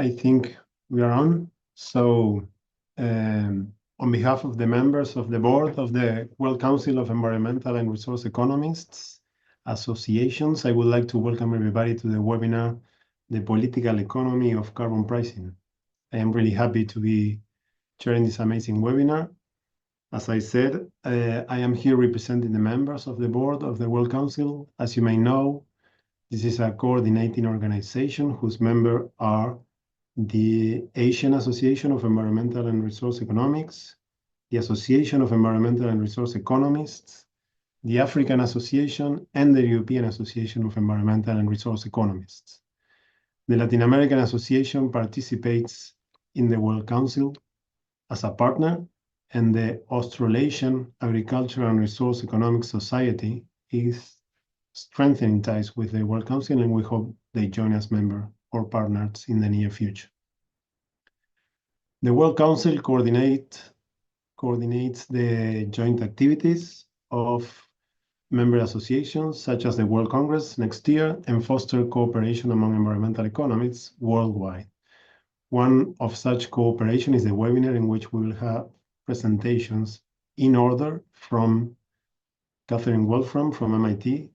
I think we are on. So, on behalf of the members of the board of the World Council of Environmental and Resource Economists Associations, I would like to welcome everybody to the webinar, The Political Economy of Carbon Pricing. I am really happy to be chairing this amazing webinar. As I said, I am here representing the members of the board of the World Council. As you may know, this is a coordinating organization whose members are the Asian Association of Environmental and Resource Economics, the Association of Environmental and Resource Economists, the African Association, and the European Association of Environmental and Resource Economists. The Latin American Association participates in the World Council as a partner, and the Australasian Agricultural and Resource Economic Society is strengthening ties with the World Council, and we hope they join as members or partners in the near future. The World Council coordinates the joint activities of member associations such as the World Congress next year and foster cooperation among environmental economists worldwide. One of such cooperation is the webinar, in which we will have presentations in order from Catherine Wolfram from MIT,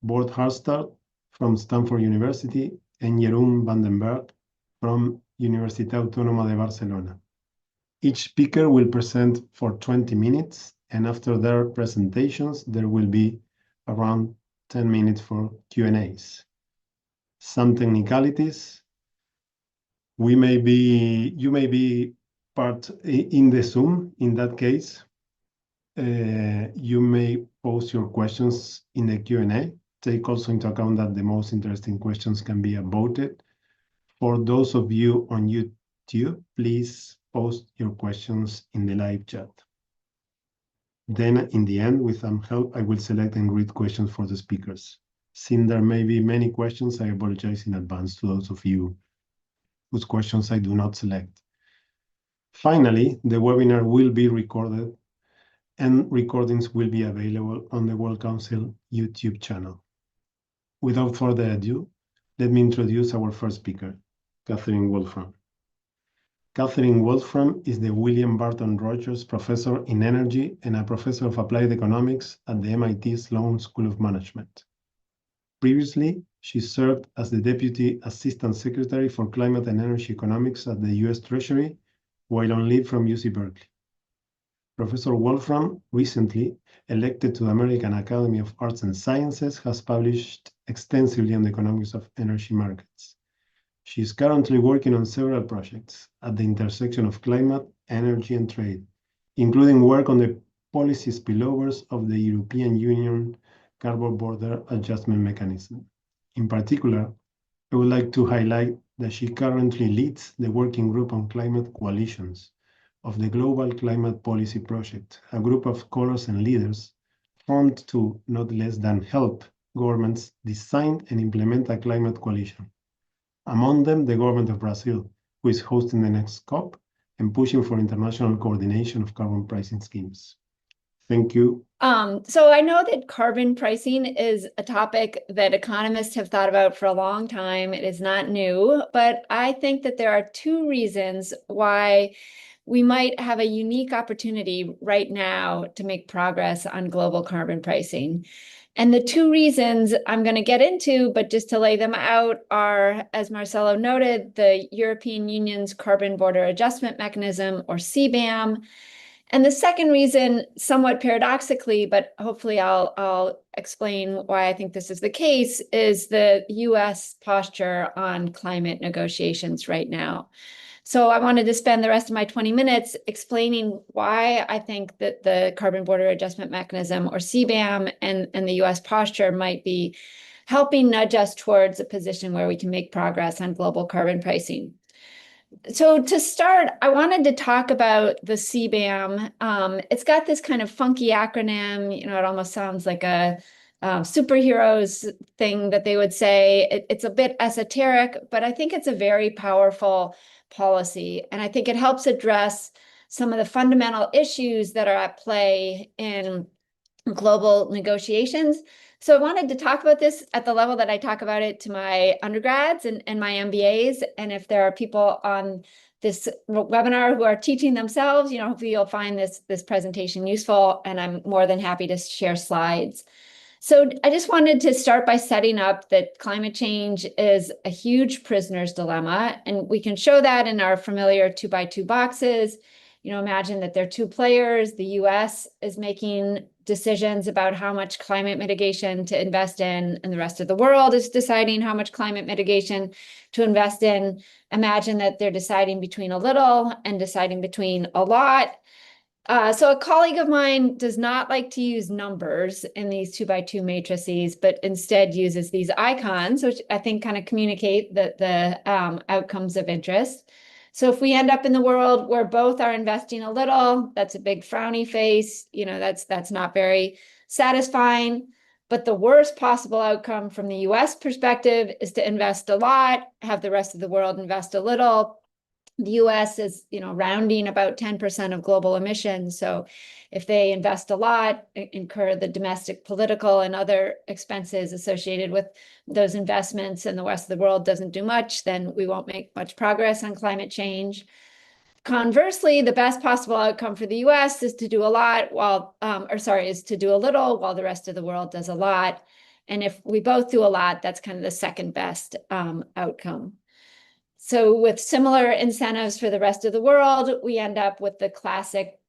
Bort Harstad from Stanford University, and Jeroen van den Berg from Universitat Autònoma de Barcelona. Each speaker will present for 20 minutes, and after their presentations, there will be around 10 minutes for Q&As. Some technicalities. You may be part in the Zoom. In that case, you may post your questions in the Q&A. Take also into account that the most interesting questions can be voted. For those of you on YouTube, please post your questions in the live chat. Then in the end, with some help, I will select and read questions for the speakers. Since there may be many questions, I apologize in advance to those of you whose questions I do not select. Finally, the webinar will be recorded, and recordings will be available on the World Council YouTube channel. Without further ado, let me introduce our first speaker, Catherine Wolfram. Catherine Wolfram is the William Barton Rogers Professor in Energy and a Professor of Applied Economics at the MIT Sloan School of Management. Previously, she served as the Deputy Assistant Secretary for Climate and Energy Economics at the US Treasury, while on leave from UC Berkeley. Professor Wolfram, recently elected to the American Academy of Arts and Sciences, has published extensively on the economics of energy markets. She is currently working on several projects at the intersection of climate, energy, and trade, including work on the policy spillovers of the European Union Carbon Border Adjustment Mechanism. In particular, I would like to highlight that she currently leads the Working Group on Climate Coalitions of the Global Climate Policy Project, a group of scholars and leaders formed to not less than help governments design and implement a climate coalition. Among them, the government of Brazil, who is hosting the next COP and pushing for international coordination of carbon pricing schemes. Thank you. So I know that carbon pricing is a topic that economists have thought about for a long time. It is not new, but I think that there are two reasons why we might have a unique opportunity right now to make progress on global carbon pricing. And the two reasons I'm going to get into, but just to lay them out, are, as Marcelo noted, the European Union's Carbon Border Adjustment Mechanism, or CBAM. And the second reason, somewhat paradoxically, but hopefully I'll explain why I think this is the case, is the US posture on climate negotiations right now. So I wanted to spend the rest of my 20 minutes explaining why I think that the Carbon Border Adjustment Mechanism, or CBAM, and the US posture might be helping nudge us towards a position where we can make progress on global carbon pricing. So to start, I wanted to talk about the CBAM. It's got this kind of funky acronym, it almost sounds like a superheroes thing that they would say. It's a bit esoteric, but I think it's a very powerful policy. And I think it helps address some of the fundamental issues that are at play in global negotiations So I wanted to talk about this at the level that I talk about it to my undergrads and my MBAs. And if there are people on this webinar who are teaching themselves, hopefully you'll find this presentation useful, and I'm more than happy to share slides. So I just wanted to start by setting up that climate change is a huge prisoner's dilemma, and we can show that in our familiar 2x2 boxes. Imagine that there are two players. The US is making decisions about how much climate mitigation to invest in, and the rest of the world is deciding how much climate mitigation to invest in. Imagine that they're deciding between a little and deciding between a lot. So a colleague of mine does not like to use numbers in these 2x2 matrices, but instead uses these icons, which I think kind of communicate the outcomes of interest. So if we end up in the world where both are investing a little, that's a big frowny face. That's not very satisfying. But the worst possible outcome from the US perspective is to invest a lot, have the rest of the world invest a little. The US is, rounding about 10% of global emissions. So if they invest a lot, incur the domestic political and other expenses associated with those investments, and the rest of the world doesn't do much, then we won't make much progress on climate change. Conversely, the best possible outcome for the US is to do a lot is to do a little while the rest of the world does a lot. And if we both do a lot, that's kind of the second best outcome. So with similar incentives for the rest of the world, we end up with the classic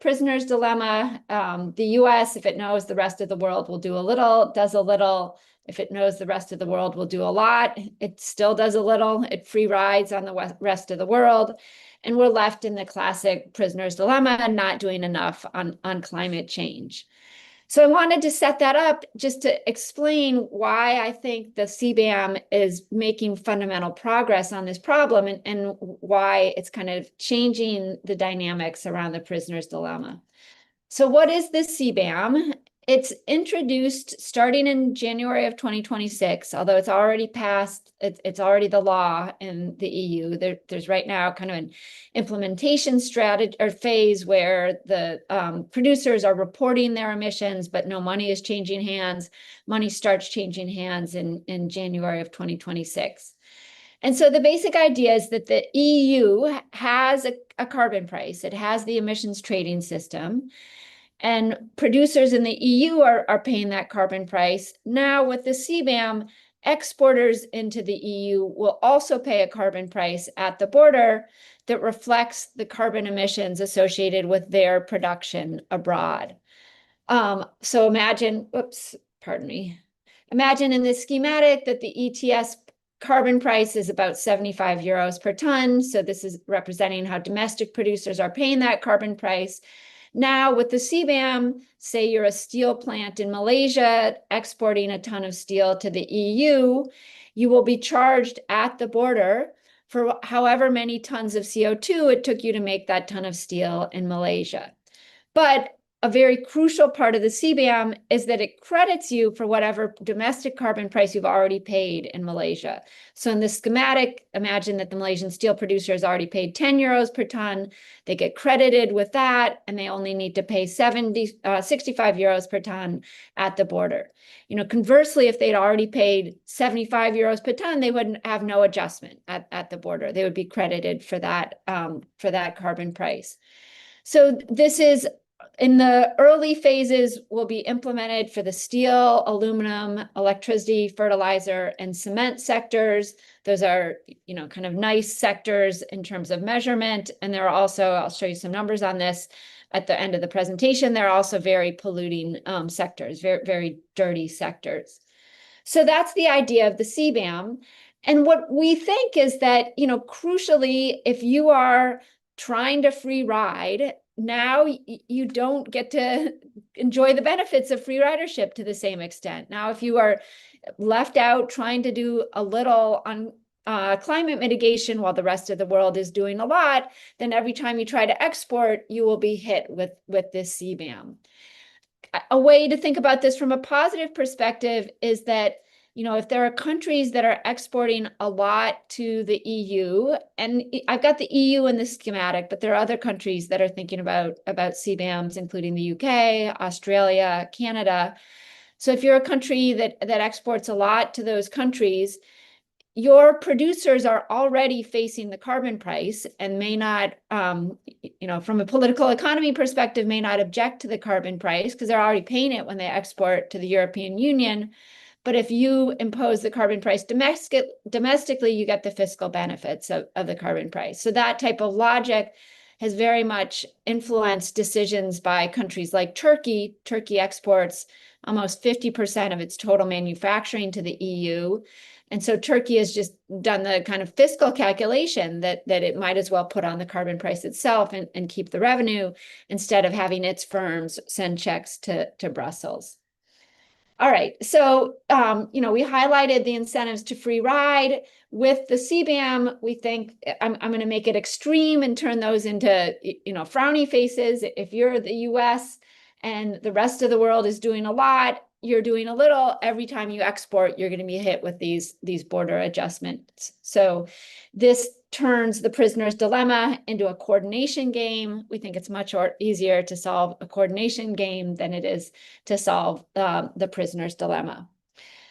prisoner's dilemma. The US, if it knows the rest of the world will do a little, does a little. If it knows the rest of the world will do a lot, it still does a little. It free rides on the rest of the world. And we're left in the classic prisoner's dilemma, not doing enough on climate change. So I wanted to set that up just to explain why I think the CBAM is making fundamental progress on this problem, and why it's kind of changing the dynamics around the prisoner's dilemma. So what is the CBAM? It's introduced starting in January of 2026, although it's already passed, it's already the law in the EU. There's right now kind of an implementation strategy or phase where the producers are reporting their emissions, but no money is changing hands. Money starts changing hands in January of 2026. And so the basic idea is that the EU has a carbon price. It has the emissions trading system. And producers in the EU are paying that carbon price. Now with the CBAM, exporters into the EU will also pay a carbon price at the border that reflects the carbon emissions associated with their production abroad. So imagine in this schematic that the ETS carbon price is about 75 euros per ton. So this is representing how domestic producers are paying that carbon price. Now with the CBAM, say you're a steel plant in Malaysia exporting a ton of steel to the EU, you will be charged at the border for however many tons of CO2 it took you to make that ton of steel in Malaysia. But a very crucial part of the CBAM is that it credits you for whatever domestic carbon price you've already paid in Malaysia. So in this schematic, imagine that the Malaysian steel producer has already paid 10 euros per ton. They get credited with that, and they only need to pay 65 euros per ton at the border. Conversely, if they'd already paid 75 euros per ton, they wouldn't have no adjustment at the border. They would be credited for that carbon price. So this is, in the early phases, will be implemented for the steel, aluminum, electricity, fertilizer, and cement sectors. Those are, kind of nice sectors in terms of measurement. And there are also, I'll show you some numbers on this at the end of the presentation, they're also very polluting sectors, very, very dirty sectors. So that's the idea of the CBAM. And what we think is that, crucially, if you are trying to free ride, now you don't get to enjoy the benefits of free ridership to the same extent. Now, if you are left out trying to do a little on climate mitigation while the rest of the world is doing a lot, then every time you try to export, you will be hit with this CBAM. A way to think about this from a positive perspective is that, if there are countries that are exporting a lot to the EU, and I've got the EU in the schematic, but there are other countries that are thinking about CBAMs, including the UK, Australia, Canada. So if you're a country that exports a lot to those countries, your producers are already facing the carbon price and may not, from a political economy perspective, may not object to the carbon price because they're already paying it when they export to the European Union. But if you impose the carbon price domestically, you get the fiscal benefits of the carbon price. So that type of logic has very much influenced decisions by countries like Turkey. Turkey exports almost 50% of its total manufacturing to the EU. And so Turkey has just done the kind of fiscal calculation that it might as well put on the carbon price itself and keep the revenue instead of having its firms send checks to Brussels. All right, so we highlighted the incentives to free ride. With the CBAM, we think I'm going to make it extreme and turn those into frowny faces. If you're the US and the rest of the world is doing a lot, you're doing a little. Every time you export, you're going to be hit with these border adjustments. So this turns the prisoner's dilemma into a coordination game. We think it's much easier to solve a coordination game than it is to solve the prisoner's dilemma.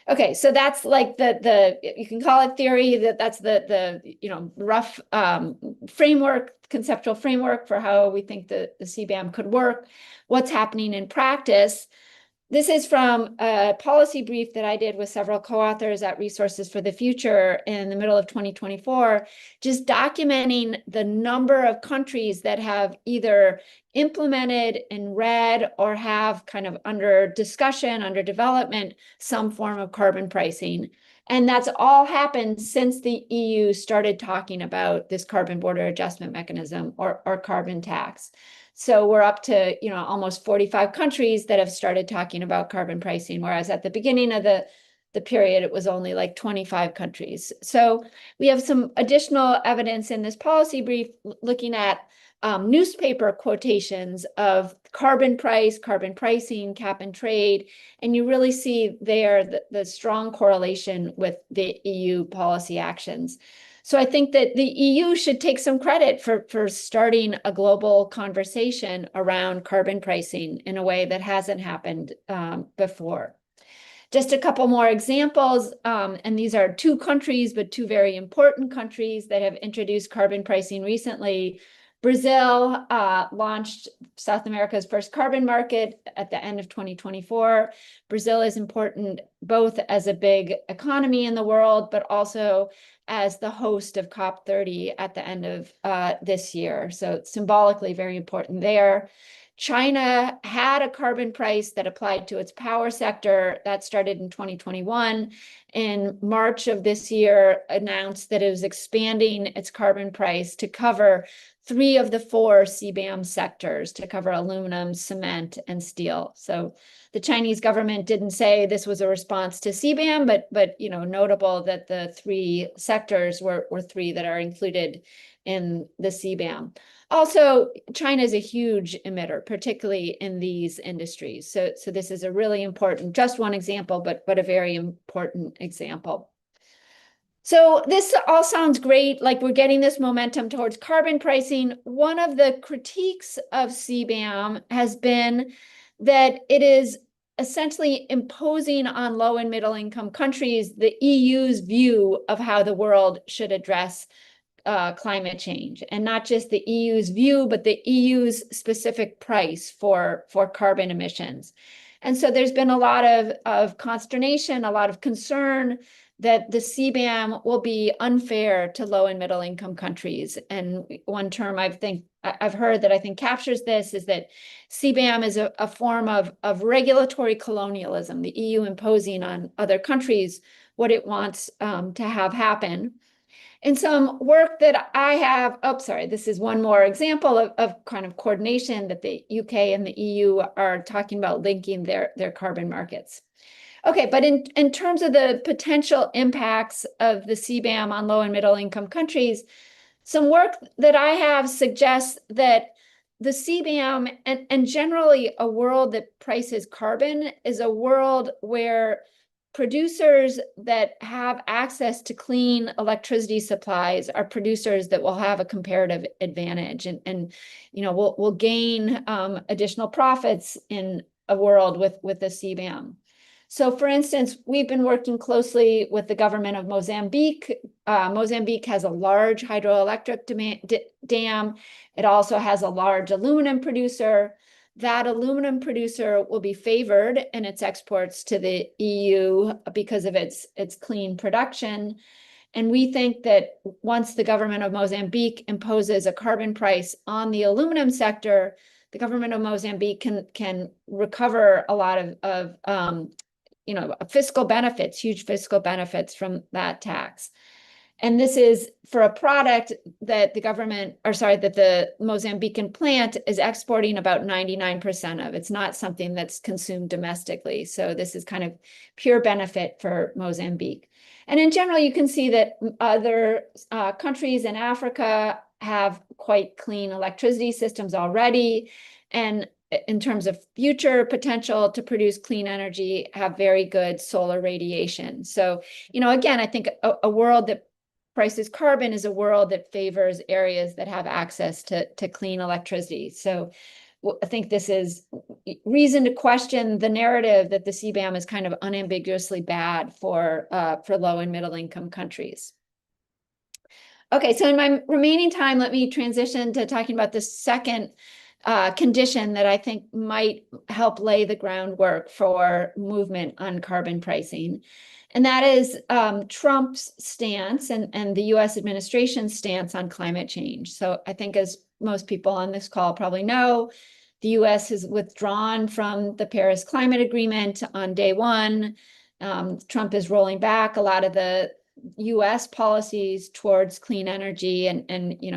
Okay, so that's like the you can call it theory, that's the rough conceptual framework for how we think the CBAM could work. What's happening in practice? This is from a policy brief that I did with several co-authors at Resources for the Future in the middle of 2024, just documenting the number of countries that have either implemented in red or have kind of under discussion, under development, some form of carbon pricing. And that's all happened since the EU started talking about this carbon border adjustment mechanism or carbon tax. So we're up to, almost 45 countries that have started talking about carbon pricing, whereas at the beginning of the period, it was only like 25 countries. So we have some additional evidence in this policy brief looking at newspaper quotations of carbon price, carbon pricing, cap and trade, and you really see there the strong correlation with the EU policy actions. So I think that the EU should take some credit for starting a global conversation around carbon pricing in a way that hasn't happened before. Just a couple more examples, and these are two countries, but two very important countries that have introduced carbon pricing recently. Brazil launched South America's first carbon market at the end of 2024. Brazil is important both as a big economy in the world, but also as the host of COP30 at the end of this year. So symbolically very important there. China had a carbon price that applied to its power sector. That started in 2021. In March of this year, announced that it was expanding its carbon price to cover 3 of the 4 CBAM sectors, to cover aluminum, cement, and steel. So the Chinese government didn't say this was a response to CBAM, but notable that the 3 sectors were 3 that are included in the CBAM. Also, China is a huge emitter, particularly in these industries. So this is a really important, just one example, but a very important example. So this all sounds great, like we're getting this momentum towards carbon pricing. One of the critiques of CBAM has been that it is essentially imposing on low and middle income countries the EU's view of how the world should address climate change, and not just the EU's view, but the EU's specific price for carbon emissions. And so there's been a lot of consternation, a lot of concern that the CBAM will be unfair to low and middle income countries. And one term I've heard that I think captures this is that CBAM is a form of regulatory colonialism, the EU imposing on other countries what it wants to have happen. In some work that I have, this is one more example of kind of coordination that the UK and the EU are talking about linking their carbon markets. Okay, but in terms of the potential impacts of the CBAM on low and middle income countries, some work that I have suggests that the CBAM and generally a world that prices carbon is a world where producers that have access to clean electricity supplies are producers that will have a comparative advantage and will gain additional profits in a world with the CBAM. So for instance, we've been working closely with the government of Mozambique. Mozambique has a large hydroelectric dam. It also has a large aluminum producer. That aluminum producer will be favored in its exports to the EU because of its clean production. And we think that once the government of Mozambique imposes a carbon price on the aluminum sector, the government of Mozambique can recover a lot of fiscal benefits, huge fiscal benefits from that tax. And this is for a product that the Mozambican plant is exporting about 99% of. It's not something that's consumed domestically. So this is kind of pure benefit for Mozambique. And in general, you can see that other countries in Africa have quite clean electricity systems already. And in terms of future potential to produce clean energy, have very good solar radiation. So, again, I think a world that prices carbon is a world that favors areas that have access to clean electricity. So I think this is reason to question the narrative that the CBAM is kind of unambiguously bad for low and middle income countries. Okay, so in my remaining time, let me transition to talking about the second condition that I think might help lay the groundwork for movement on carbon pricing. And that is Trump's stance and the US administration's stance on climate change. So I think, as most people on this call probably know, the US has withdrawn from the Paris Climate Agreement on day one. Trump is rolling back a lot of the US policies towards clean energy and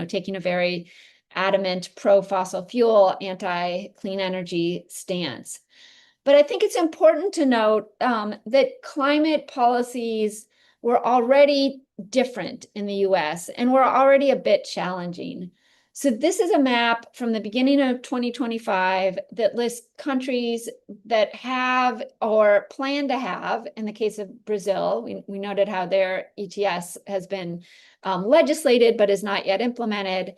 taking a very adamant pro-fossil fuel, anti-clean energy stance. But I think it's important to note that climate policies were already different in the US and were already a bit challenging. So this is a map from the beginning of 2025 that lists countries that have or plan to have, in the case of Brazil, we noted how their ETS has been legislated but is not yet implemented.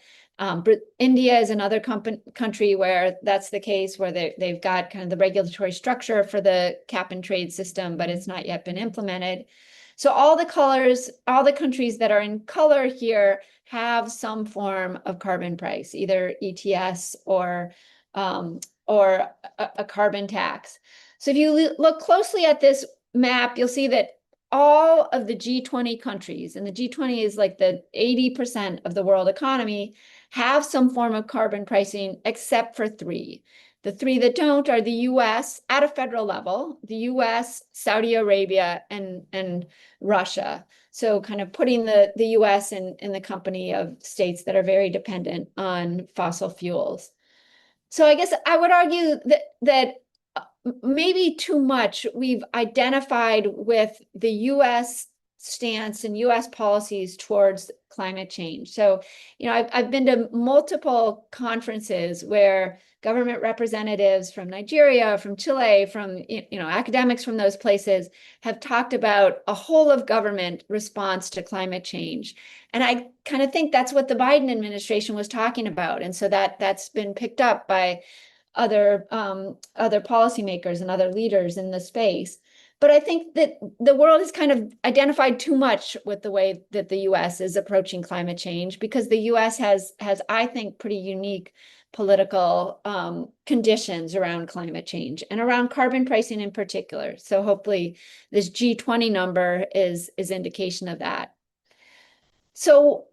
India is another country where that's the case, where they've got kind of the regulatory structure for the cap and trade system, but it's not yet been implemented. So all the countries that are in color here have some form of carbon price, either ETS or a carbon tax. So if you look closely at this map, you'll see that all of the G20 countries, and the G20 is like the 80% of the world economy, have some form of carbon pricing except for three. The three that don't are the US at a federal level, the US, Saudi Arabia, and Russia. So kind of putting the US in the company of states that are very dependent on fossil fuels. So I guess I would argue that maybe too much we've identified with the US stance and US policies towards climate change. So, I've been to multiple conferences where government representatives from Nigeria, from Chile, from academics from those places have talked about a whole of government response to climate change. And I kind of think that's what the Biden administration was talking about. And so that's been picked up by other policymakers and other leaders in the space. But I think that the world has kind of identified too much with the way that the US is approaching climate change, because the US has I think, pretty unique political conditions around climate change and around carbon pricing in particular. So hopefully this G20 number is indication of that. So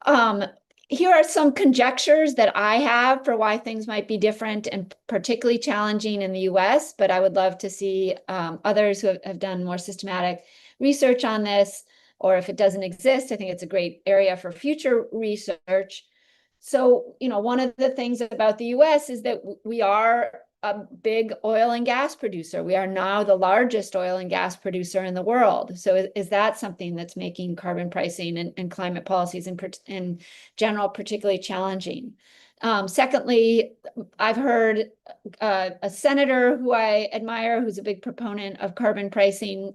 here are some conjectures that I have for why things might be different and particularly challenging in the US, but I would love to see others who have done more systematic research on this, or if it doesn't exist, I think it's a great area for future research. So, one of the things about the US is that we are a big oil and gas producer. We are now the largest oil and gas producer in the world. So is that something that's making carbon pricing and climate policies in general particularly challenging? Secondly, I've heard a senator who I admire, who's a big proponent of carbon pricing,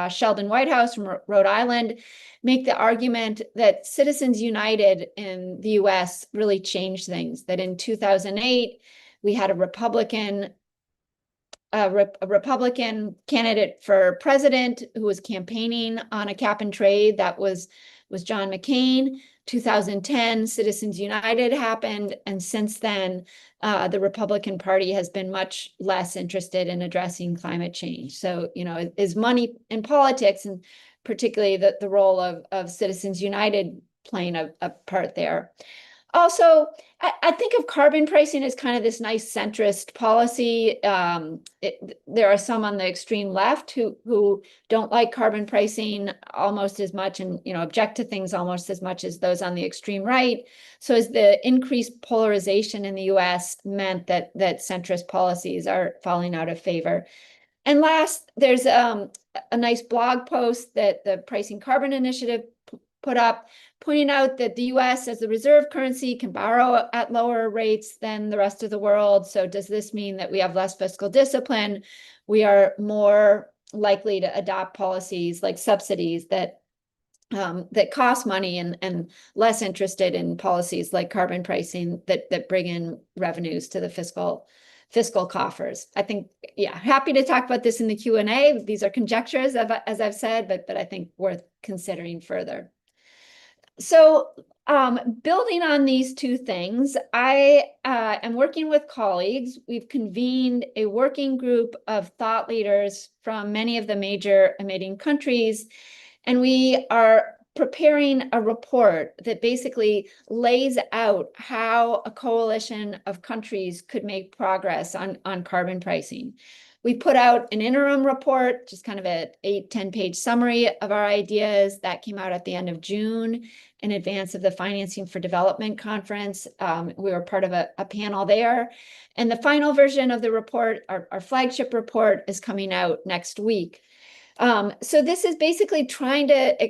Sheldon Whitehouse from Rhode Island, make the argument that Citizens United in the US really changed things, that in 2008, we had a Republican a Republican candidate for president who was campaigning on a cap and trade. That was John McCain. 2010, Citizens United happened, and since then, the Republican Party has been much less interested in addressing climate change. So, is money in politics, and particularly the role of Citizens United playing a part there. Also, I think of carbon pricing as kind of this nice centrist policy. There are some on the extreme left who don't like carbon pricing almost as much, and object to things almost as much as those on the extreme right. So as the increased polarization in the US meant that centrist policies are falling out of favor. And last, there's a nice blog post that the Pricing Carbon Initiative put up, pointing out that the US as the reserve currency can borrow at lower rates than the rest of the world. So does this mean that we have less fiscal discipline? We are more likely to adopt policies like subsidies that cost money, and less interested in policies like carbon pricing that bring in revenues to the fiscal coffers. I think, yeah, happy to talk about this in the Q&A. These are conjectures, as I've said, but I think worth considering further. So building on these two things, I am working with colleagues. We've convened a working group of thought leaders from many of the major emitting countries, and we are preparing a report that basically lays out how a coalition of countries could make progress on carbon pricing. We put out an interim report, just kind of an 8-10-page summary of our ideas. That came out at the end of June in advance of the Financing for Development conference. We were part of a panel there. And the final version of the report, our flagship report, is coming out next week. So this is basically trying to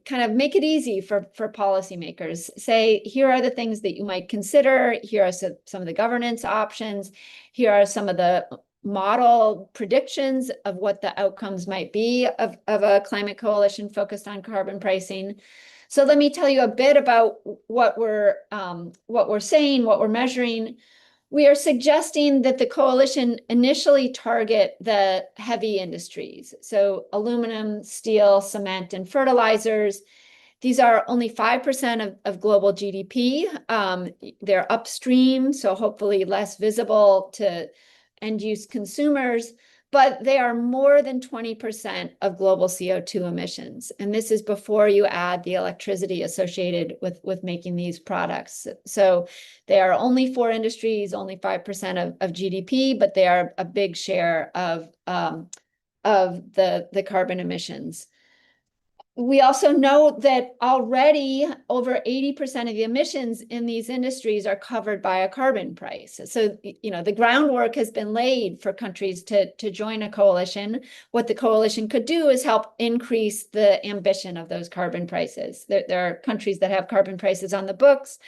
kind of make it easy for policymakers. Say, here are the things that you might consider. Here are some of the governance options. Here are some of the model predictions of what the outcomes might be of a climate coalition focused on carbon pricing. So let me tell you a bit about what we're saying, what we're measuring. We are suggesting that the coalition initially target the heavy industries, so aluminum, steel, cement, and fertilizers. These are only 5% of global GDP. They're upstream, so hopefully less visible to end-use consumers, but they are more than 20% of global CO2 emissions. And this is before you add the electricity associated with making these products. So they are only 4 industries, only 5% of GDP, but they are a big share of the carbon emissions. We also know that already over 80% of the emissions in these industries are covered by a carbon price. So, the groundwork has been laid for countries to join a coalition. What the coalition could do is help increase the ambition of those carbon prices. There are countries that have carbon prices on the books,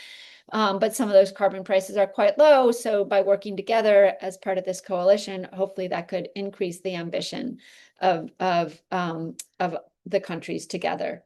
but some of those carbon prices are quite low. So by working together as part of this coalition, hopefully that could increase the ambition of the countries together.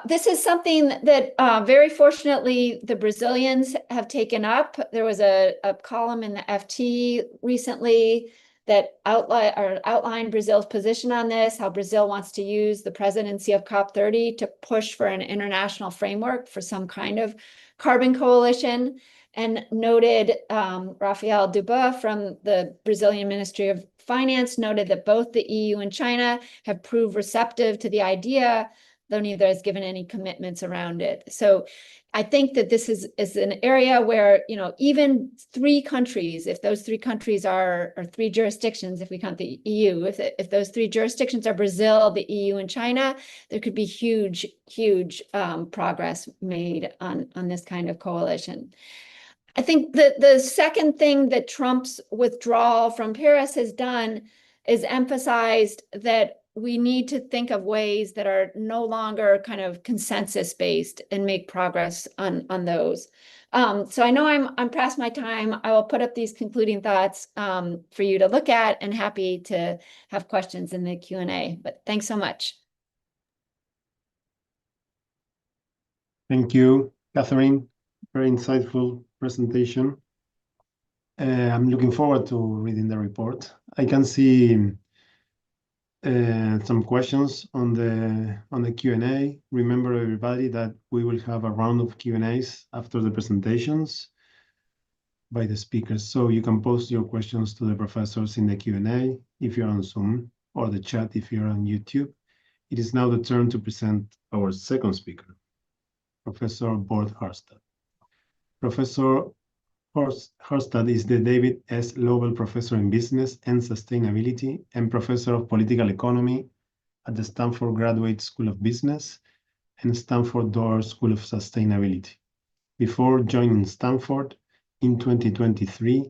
This is something that very fortunately the Brazilians have taken up. There was a column in the FT recently that outlined Brazil's position on this, how Brazil wants to use the presidency of COP30 to push for an international framework for some kind of carbon coalition, and noted Rafael Dubois from the Brazilian Ministry of Finance noted that both the EU and China have proved receptive to the idea, though neither has given any commitments around it. So I think that this is an area where, even 3 countries, if those 3 countries or 3 jurisdictions, if we count the EU, if those 3 jurisdictions are Brazil, the EU, and China, there could be huge progress made on this kind of coalition. I think the second thing that Trump's withdrawal from Paris has done is emphasized that we need to think of ways that are no longer kind of consensus-based and make progress on those. So I know I'm past my time. I will put up these concluding thoughts for you to look at, and happy to have questions in the Q&A. But thanks so much. Thank you, Catherine. Very insightful presentation. I'm looking forward to reading the report. I can see some questions on the Q&A. Remember, everybody, that we will have a round of Q&As after the presentations by the speakers. So you can post your questions to the professors in the Q&A if you're on Zoom, or the chat if you're on YouTube. It is now the turn to present our second speaker, Professor Bård Harstad. Professor Harstad is the David S. Lowell Professor in Business and Sustainability and Professor of Political Economy at the Stanford Graduate School of Business and Stanford Doerr School of Sustainability. Before joining Stanford in 2023,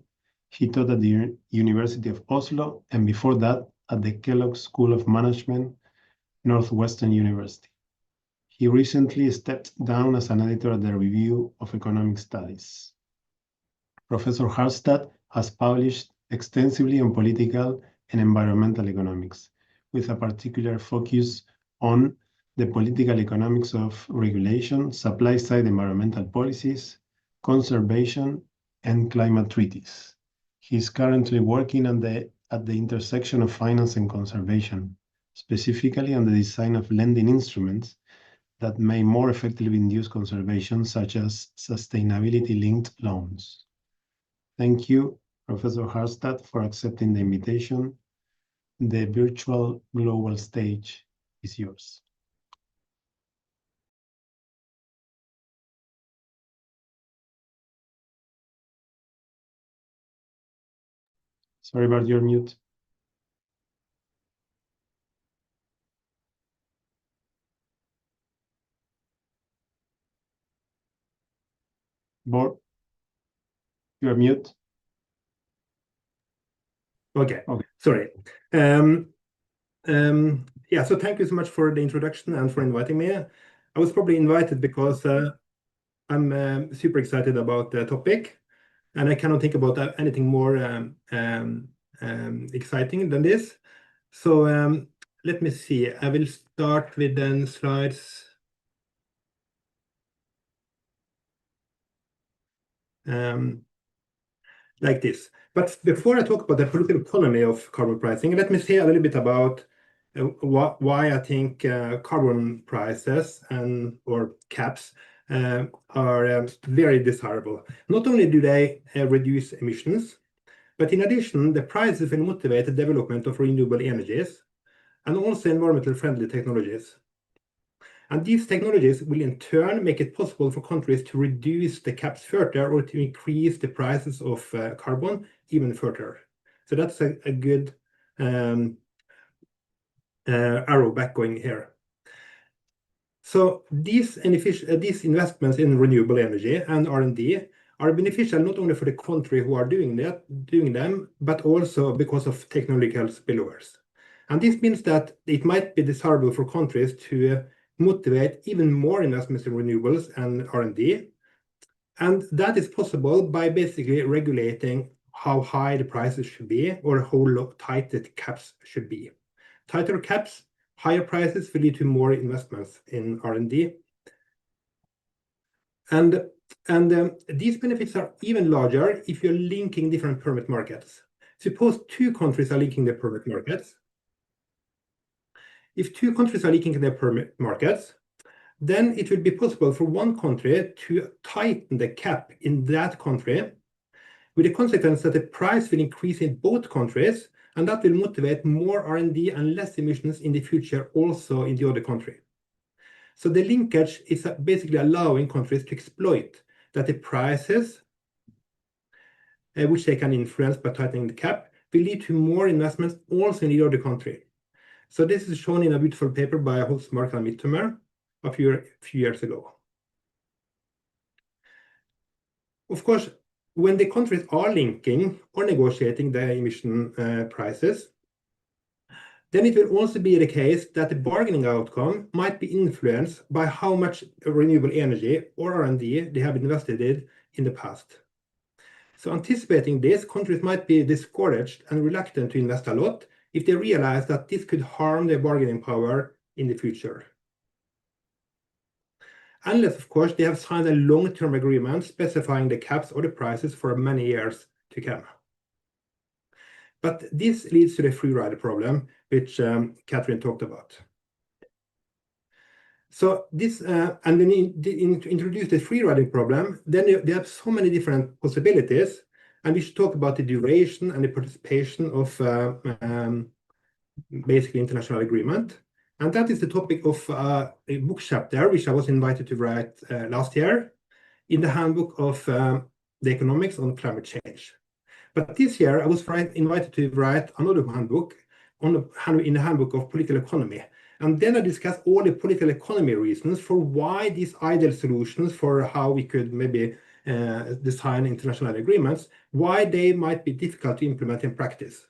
he taught at the University of Oslo, and before that at the Kellogg School of Management, Northwestern University. He recently stepped down as an editor at the Review of Economic Studies. Professor Harstad has published extensively on political and environmental economics, with a particular focus on the political economics of regulation, supply-side environmental policies, conservation, and climate treaties. He is currently working at the intersection of finance and conservation, specifically on the design of lending instruments that may more effectively induce conservation, such as sustainability-linked loans. Thank you, Professor Harstad, for accepting the invitation. The virtual global stage is yours. Sorry about your mute. Bård, you are mute. Okay. Okay. Sorry. Yeah, so thank you so much for the introduction and for inviting me. I was probably invited because I'm super excited about the topic, and I cannot think about anything more exciting than this. So let me see. I will start with the slides. Like this. But before I talk about the political economy of carbon pricing, let me say a little bit about why I think carbon prices or caps are very desirable. Not only do they reduce emissions, but in addition, the prices will motivate the development of renewable energies and also environmental friendly technologies. And these technologies will in turn make it possible for countries to reduce the caps further or to increase the prices of carbon even further. So that's a good arrow back going here. So these investments in renewable energy and R&D are beneficial not only for the country who are doing them, but also because of technological spillovers. And this means that it might be desirable for countries to motivate even more investments in renewables and R&D. And that is possible by basically regulating how high the prices should be or how tight the caps should be. Tighter caps, higher prices will lead to more investments in R&D. And these benefits are even larger if you're linking different permit markets. Suppose two countries are linking their permit markets. If two countries are linking their permit markets, then it will be possible for one country to tighten the cap in that country, with the consequence that the price will increase in both countries, and that will motivate more R&D and less emissions in the future also in the other country. So the linkage is basically allowing countries to exploit that the prices, which they can influence by tightening the cap, will lead to more investments also in the other country. So this is shown in a beautiful paper by Holzmark and Mittermeier a few years ago. Of course, when the countries are linking or negotiating the emission prices, then it will also be the case that the bargaining outcome might be influenced by how much renewable energy or R&D they have invested in the past. So anticipating this, countries might be discouraged and reluctant to invest a lot if they realize that this could harm their bargaining power in the future. Unless, of course, they have signed a long-term agreement specifying the caps or the prices for many years to come. But this leads to the free rider problem, which Catherine talked about. So this, and when you introduce the free riding problem, then you have so many different possibilities, and we should talk about the duration and the participation of basically international agreement. And that is the topic of a book chapter, which I was invited to write last year in the handbook of the Economics on climate change. But this year I was invited to write another handbook in the handbook of political economy. And then I discussed all the political economy reasons for why these ideal solutions for how we could maybe design international agreements, why they might be difficult to implement in practice.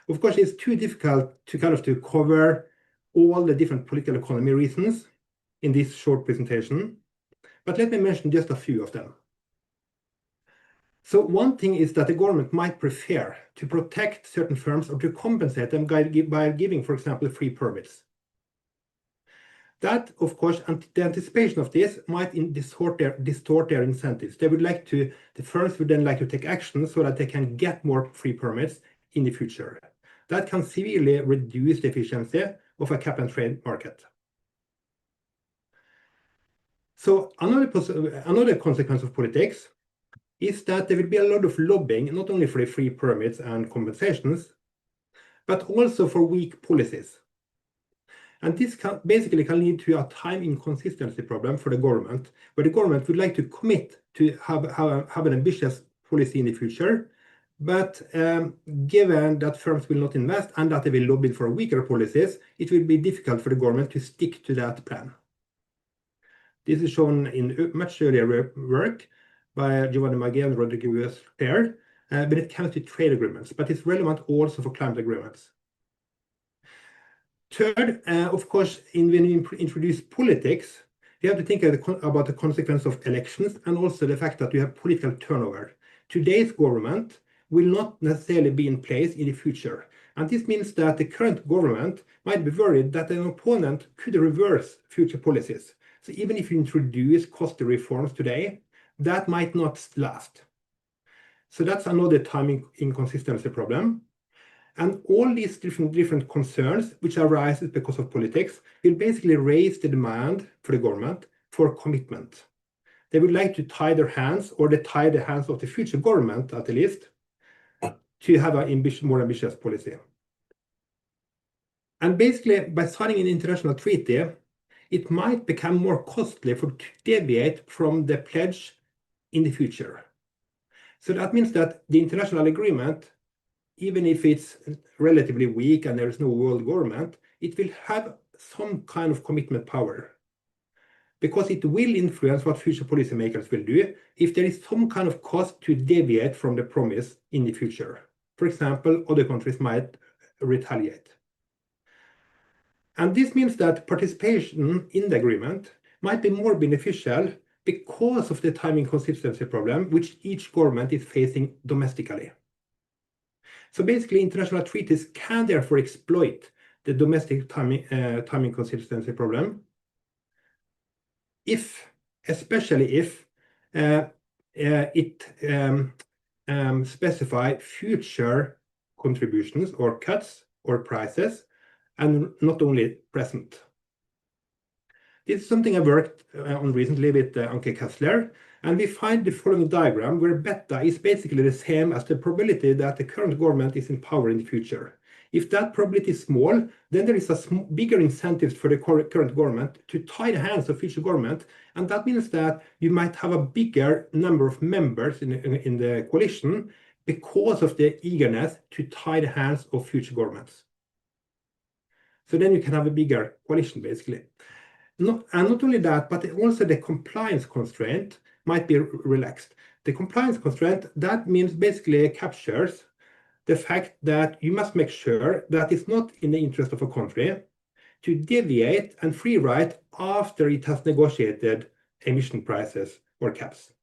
Of course, it's too difficult to cover all the different political economy reasons in this short presentation, but let me mention just a few of them. So one thing is that the government might prefer to protect certain firms or to compensate them by giving, for example, free permits. That, of course, the anticipation of this might distort their incentives. The firms would then like to take action so that they can get more free permits in the future. That can severely reduce the efficiency of a cap and trade market. So another consequence of politics is that there will be a lot of lobbying, not only for the free permits and compensations, but also for weak policies. And this basically can lead to a time inconsistency problem for the government, where the government would like to commit to have an ambitious policy in the future, but given that firms will not invest and that they will lobby for weaker policies, it will be difficult for the government to stick to that plan. This is shown in much earlier work by Giovanni Maggi and Rodriguez Pair, when it comes to trade agreements, but it's relevant also for climate agreements. Third, of course, when you introduce politics, you have to think about the consequence of elections and also the fact that you have political turnover. Today's government will not necessarily be in place in the future. And this means that the current government might be worried that an opponent could reverse future policies. So even if you introduce costly reforms today, that might not last. So that's another timing inconsistency problem. And all these different concerns which arise because of politics will basically raise the demand for the government for commitment. They would like to tie their hands, or they tie the hands of the future government at least, to have a more ambitious policy. And basically, by signing an international treaty, it might become more costly to deviate from the pledge in the future. So that means that the international agreement, even if it's relatively weak and there is no world government, it will have some kind of commitment power, because it will influence what future policymakers will do if there is some kind of cost to deviate from the promise in the future. For example, other countries might retaliate. And this means that participation in the agreement might be more beneficial because of the timing consistency problem which each government is facing domestically. So basically, international treaties can therefore exploit the domestic timing consistency problem, especially if it specify future contributions or cuts or prices, and not only present. This is something I worked on recently with Anke Kessler, and we find the following diagram where beta is basically the same as the probability that the current government is in power in the future. If that probability is small, then there is a bigger incentive for the current government to tie the hands of future government, and that means that you might have a bigger number of members in the coalition because of the eagerness to tie the hands of future governments. So then you can have a bigger coalition, basically. And not only that, but also the compliance constraint might be relaxed. The compliance constraint, that means basically captures the fact that you must make sure that it's not in the interest of a country to deviate and free ride after it has negotiated emission prices or caps.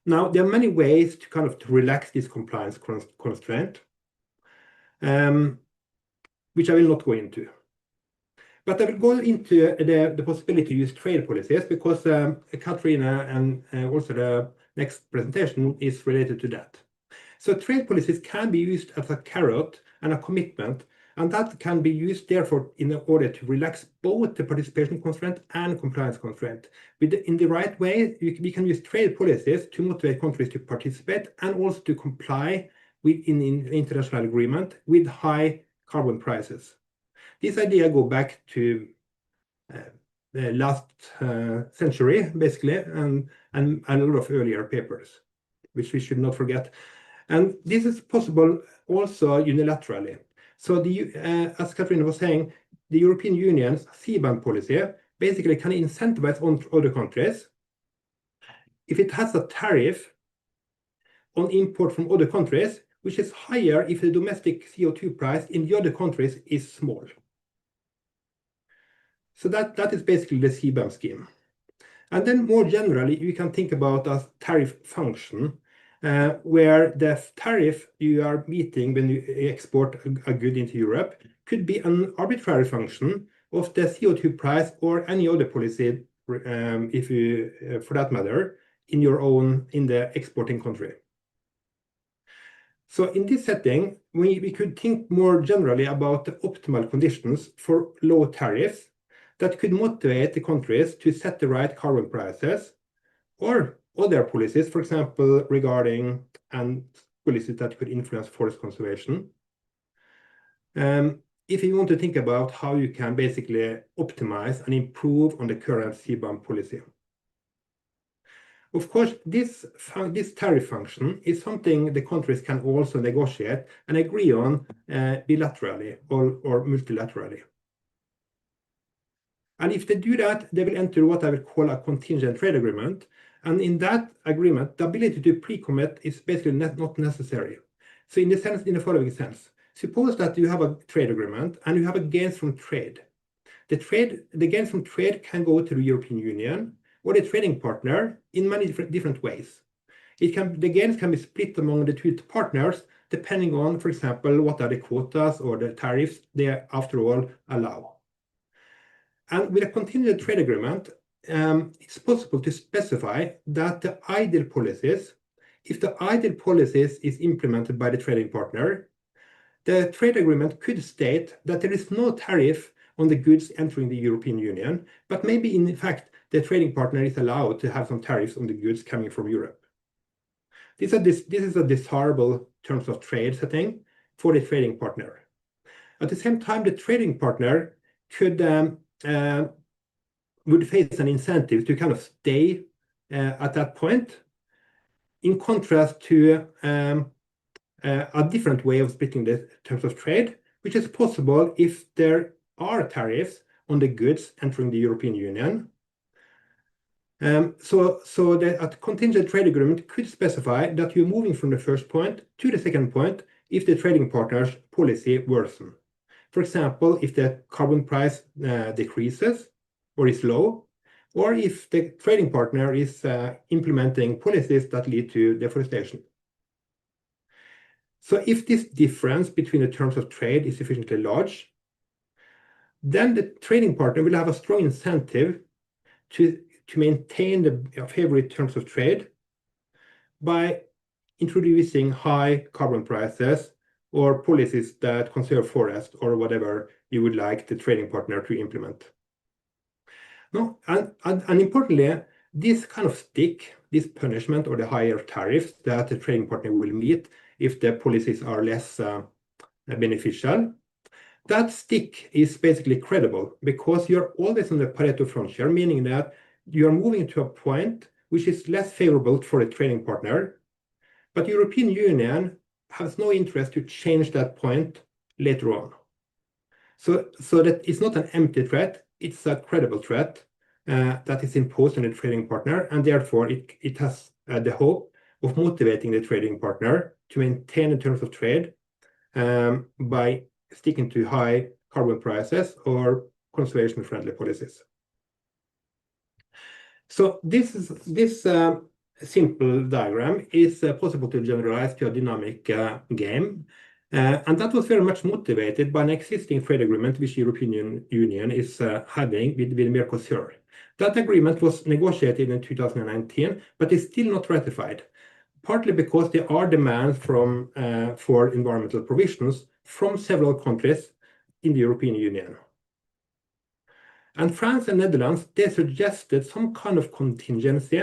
Now, there are many ways to relax this compliance constraint, which I will not go into. But I will go into the possibility to use trade policies, because Katrina and also next presentation is related to that. So trade policies can be used as a carrot and a commitment, and that can be used therefore in order to relax both the participation constraint and compliance constraint. In the right way, we can use trade policies to motivate countries to participate and also to comply with in international agreement with high carbon prices. This idea go back to the last century, basically, and a lot of earlier papers, which we should not forget. And this is possible also unilaterally. So as Katrina was saying, the European Union's CBAM policy basically can incentivize other countries if it has a tariff on import from other countries, which is higher if the domestic CO2 price in the other countries is small. So that is basically the CBAM scheme. And then more generally, you can think about a tariff function, where the tariff you are meeting when you export a good into Europe could be an arbitrary function of the CO2 price or any other policy, if you, for that matter, in the exporting country. So in this setting, we could think more generally about the optimal conditions for low tariffs that could motivate the countries to set the right carbon prices, or other policies, for example, regarding and policies that could influence forest conservation. If you want to think about how you can basically optimize and improve on the current CBAM policy. Of course, this tariff function is something the countries can also negotiate and agree on bilaterally or multilaterally. And if they do that, they will enter what I would call a contingent trade agreement. And in that agreement, the ability to pre-commit is basically not necessary. So in the following sense, suppose that you have a trade agreement and you have a gains from trade. The gains from trade can go to the European Union or the trading partner in many different ways. The gains can be split among the two partners depending on, for example, what are the quotas or the tariffs they, after all, allow. And with a contingent trade agreement, it's possible to specify that the ideal policies, if the ideal policies is implemented by the trading partner, the trade agreement could state that there is no tariff on the goods entering the European Union, but maybe in fact the trading partner is allowed to have some tariffs on the goods coming from Europe. This is a desirable terms of trade setting for the trading partner. At the same time, the trading partner would face an incentive to kind of stay at that point, in contrast to a different way of splitting the terms of trade, which is possible if there are tariffs on the goods entering the European Union. So a contingent trade agreement could specify that you're moving from the first point to the second point if the trading partner's policy worsens. For example, if the carbon price decreases or is low, or if the trading partner is implementing policies that lead to deforestation. So if this difference between the terms of trade is sufficiently large, then the trading partner will have a strong incentive to maintain the favorite terms of trade by introducing high carbon prices or policies that conserve forest or whatever you would like the trading partner to implement. No, and importantly, this kind of stick, this punishment or the higher tariffs that the trading partner will meet if the policies are less beneficial, that stick is basically credible because you're always on the Pareto frontier, meaning that you're moving to a point which is less favorable for a trading partner, but the European Union has no interest to change that point later on. So that it's not an empty threat, it's a credible threat that is imposed on the trading partner, and therefore it has the hope of motivating the trading partner to maintain the terms of trade by sticking to high carbon prices or conservation-friendly policies. So this simple diagram is possible to generalize to a dynamic game And that was very much motivated by an existing trade agreement which the European Union is having with Mercosur. That agreement was negotiated in 2019, but is still not ratified, partly because there are demands for environmental provisions from several countries in the European Union. And France and Netherlands, they suggested some kind of contingency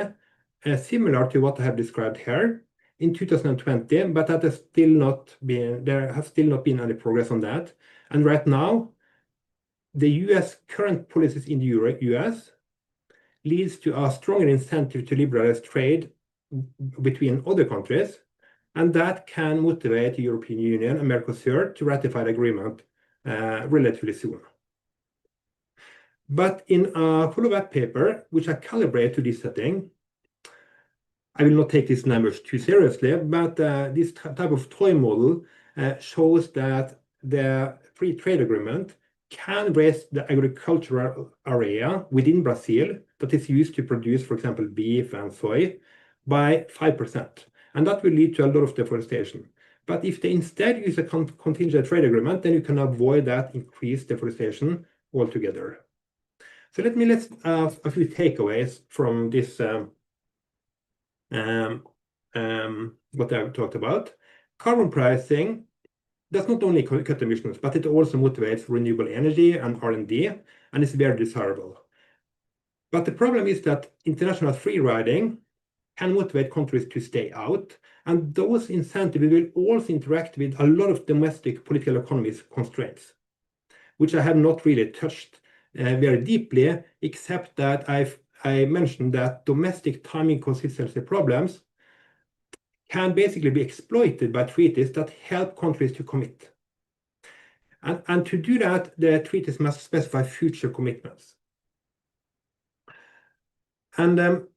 similar to what I have described here in 2020, but there has still not been any progress on that. And right now, the US current policies in the US leads to a stronger incentive to liberalize trade between other countries, and that can motivate the European Union and Mercosur to ratify the agreement relatively soon. But in a follow-up paper, which I calibrate to this setting, I will not take these numbers too seriously, but this type of toy model shows that the free trade agreement can raise the agricultural area within Brazil that is used to produce, for example, beef and soy by 5%. And that will lead to a lot of deforestation. But if they instead use a contingent trade agreement, then you can avoid that increased deforestation altogether. So let me list a few takeaways from this what I've talked about. Carbon pricing does not only cut emissions, but it also motivates renewable energy and R&D, and is very desirable. But the problem is that international free riding can motivate countries to stay out, and those incentives will also interact with a lot of domestic political economies constraints, which I have not really touched very deeply, except that I mentioned that domestic timing consistency problems can basically be exploited by treaties that help countries to commit. And to do that, the treaties must specify future commitments. And the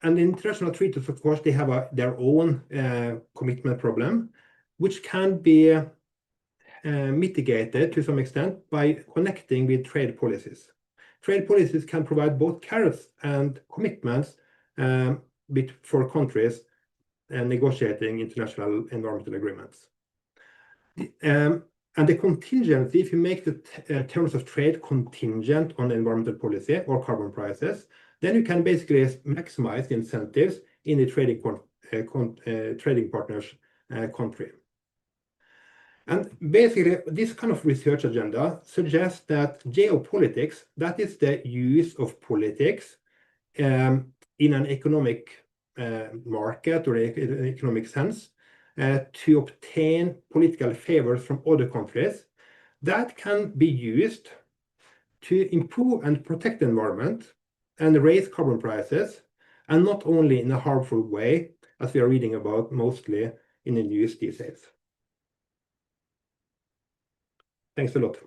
international treaties, of course, they have their own commitment problem, which can be mitigated to some extent by connecting with trade policies. Trade policies can provide both carrots and commitments for countries negotiating international environmental agreements. And the contingency, if you make the terms of trade contingent on environmental policy or carbon prices, then you can basically maximize the incentives in the trading partner's country. And basically, this kind of research agenda suggests that geopolitics, that is the use of politics in an economic market or economic sense to obtain political favors from other countries, that can be used to improve and protect the environment and raise carbon prices, and not only in a harmful way, as we are reading about mostly in the news these days. Thanks a lot.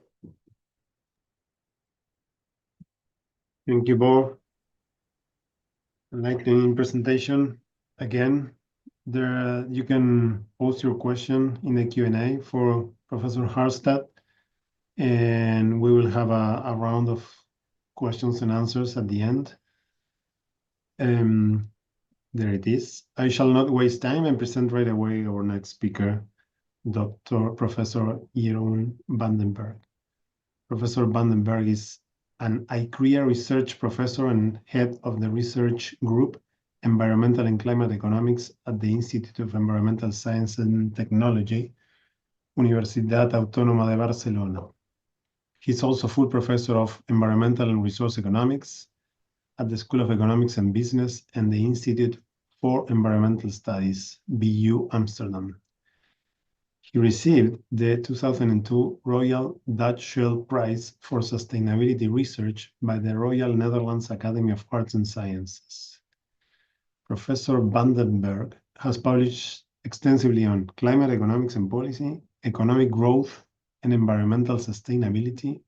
Thank you, Bo. Lightning presentation again. There you can post your question in the Q&A for Professor Harstad, and we will have a round of questions and answers at the end. There it is. I shall not waste time and present right away our next speaker, Professor Jeroen Vandenberg. Professor Vandenberg is an ICREA research professor and head of the research group Environmental and Climate Economics at the Institute of Environmental Science and Technology, Universidad Autónoma de Barcelona. He's also full professor of Environmental and Resource Economics at the School of Economics and Business and the Institute for Environmental Studies, BU Amsterdam. He received the 2002 Royal Dutch Shell Prize for Sustainability Research by the Royal Netherlands Academy of Arts and Sciences. Professor Vandenberg has published extensively on climate economics and policy, economic growth and environmental sustainability,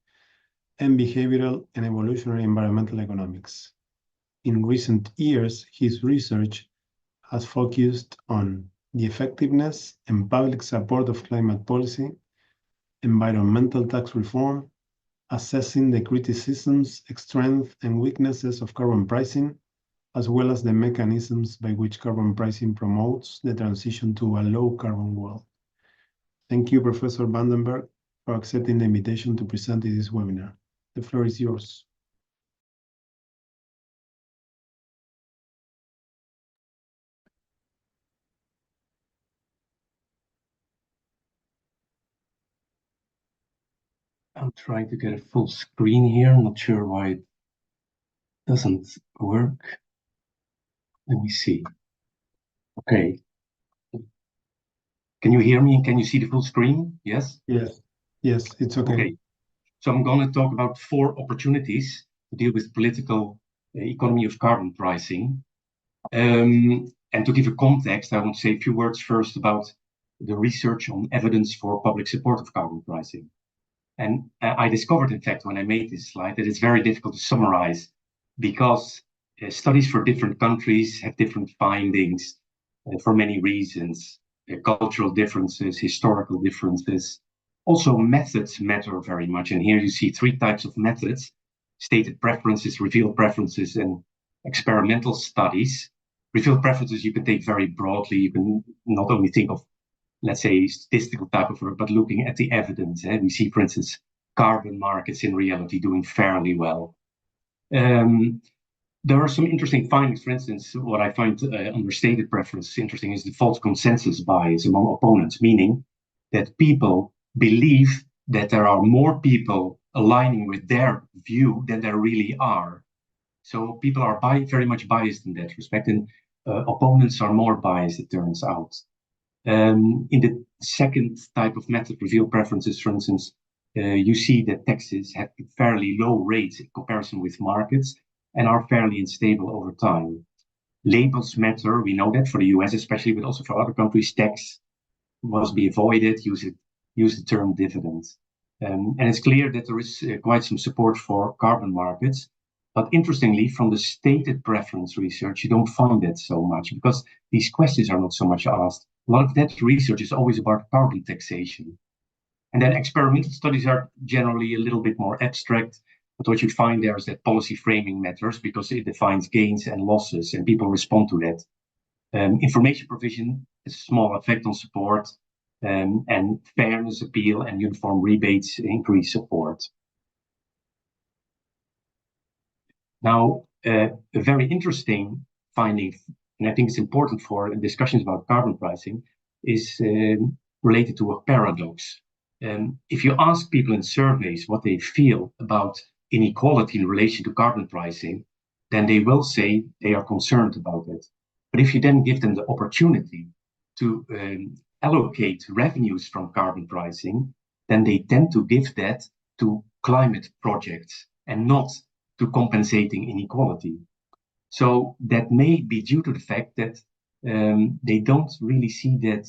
and behavioral and evolutionary environmental economics. In recent years, his research has focused on the effectiveness and public support of climate policy, environmental tax reform, assessing the criticisms, strengths, and weaknesses of carbon pricing, as well as the mechanisms by which carbon pricing promotes the transition to a low-carbon world. Thank you, Professor Vandenberg, for accepting the invitation to present in this webinar. The floor is yours. I'm trying to get a full screen here. I'm not sure why it doesn't work. Let me see. Okay. Can you hear me and can you see the full screen? Yes? Yes. Yes, it's okay. Okay. So I'm going to talk about 4 opportunities to deal with political economy of carbon pricing. And to give a context, I want to say a few words first about the research on evidence for public support of carbon pricing. And I discovered, in fact, when I made this slide, that it's very difficult to summarize because studies for different countries have different findings for many reasons, cultural differences, historical differences. Also, methods matter very much. And here you see 3 types of methods: stated preferences, revealed preferences, and experimental studies. Revealed preferences you can take very broadly. You can not only think of, let's say, statistical type of work, but looking at the evidence. We see, for instance, carbon markets in reality doing fairly well. There are some interesting findings. For instance, what I find under stated preference interesting is the false consensus bias among opponents, meaning that people believe that there are more people aligning with their view than there really are. So people are very much biased in that respect, and opponents are more biased, it turns out. In the second type of method, revealed preferences, for instance, you see that taxes have fairly low rates in comparison with markets and are fairly unstable over time. Labels matter, we know that for the US especially, but also for other countries. Tax must be avoided, use the term dividend. And it's clear that there is quite some support for carbon markets. But interestingly, from the stated preference research, you don't find that so much because these questions are not so much asked. A lot of that research is always about carbon taxation. And then experimental studies are generally a little bit more abstract. But what you find there is that policy framing matters because it defines gains and losses, and people respond to that. Information provision has a small effect on support, and fairness appeal and uniform rebates increase support. Now, a very interesting finding, and I think it's important for discussions about carbon pricing, is related to a paradox. If you ask people in surveys what they feel about inequality in relation to carbon pricing, then they will say they are concerned about it. But if you then give them the opportunity to allocate revenues from carbon pricing, then they tend to give that to climate projects and not to compensating inequality. So that may be due to the fact that they don't really see that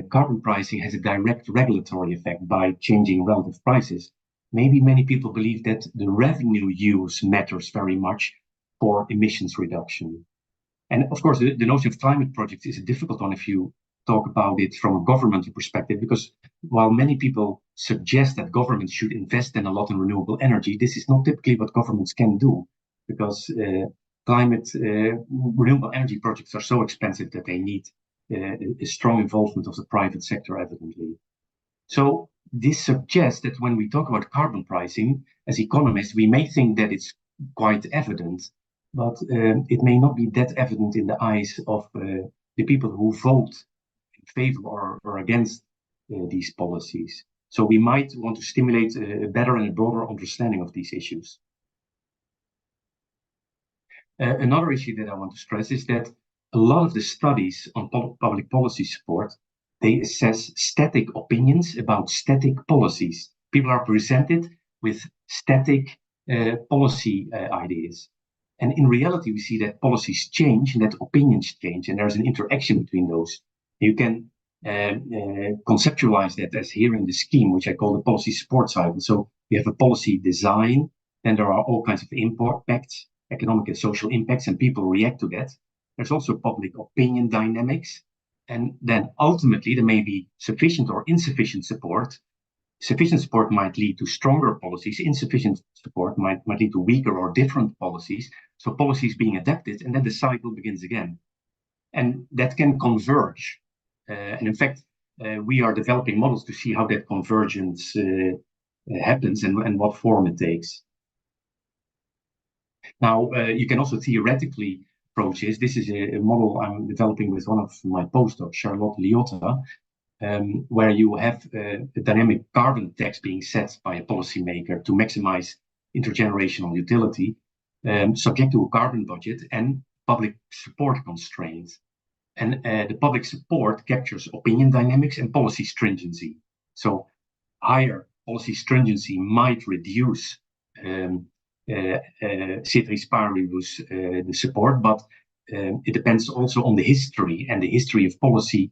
carbon pricing has a direct regulatory effect by changing relative prices. Maybe many people believe that the revenue use matters very much for emissions reduction. And of course, the notion of climate projects is a difficult one if you talk about it from a governmental perspective, because while many people suggest that governments should invest in a lot in renewable energy, this is not typically what governments can do, because renewable energy projects are so expensive that they need a strong involvement of the private sector, evidently. So this suggests that when we talk about carbon pricing, as economists, we may think that it's quite evident, but it may not be that evident in the eyes of the people who vote in favor or against these policies. So we might want to stimulate a better and a broader understanding of these issues. Another issue that I want to stress is that a lot of the studies on public policy support, they assess static opinions about static policies. People are presented with static policy ideas. And in reality, we see that policies change and that opinions change, and there's an interaction between those. You can conceptualize that as here in the scheme, which I call the policy support cycle. So we have a policy design, then there are all kinds of impacts, economic and social impacts, and people react to that. There's also public opinion dynamics. And then ultimately, there may be sufficient or insufficient support. Sufficient support might lead to stronger policies. Insufficient support might lead to weaker or different policies. So policies being adapted, and then the cycle begins again. And that can converge. And in fact, we are developing models to see how that convergence happens and what form it takes. Now, you can also theoretically approach this. This is a model I'm developing with one of my postdocs, Charlotte Liotta, where you have a dynamic carbon tax being set by a policymaker to maximize intergenerational utility, subject to a carbon budget and public support constraints. And the public support captures opinion dynamics and policy stringency. So higher policy stringency might reduce ceteris paribus the support, but it depends also on the history and the history of policy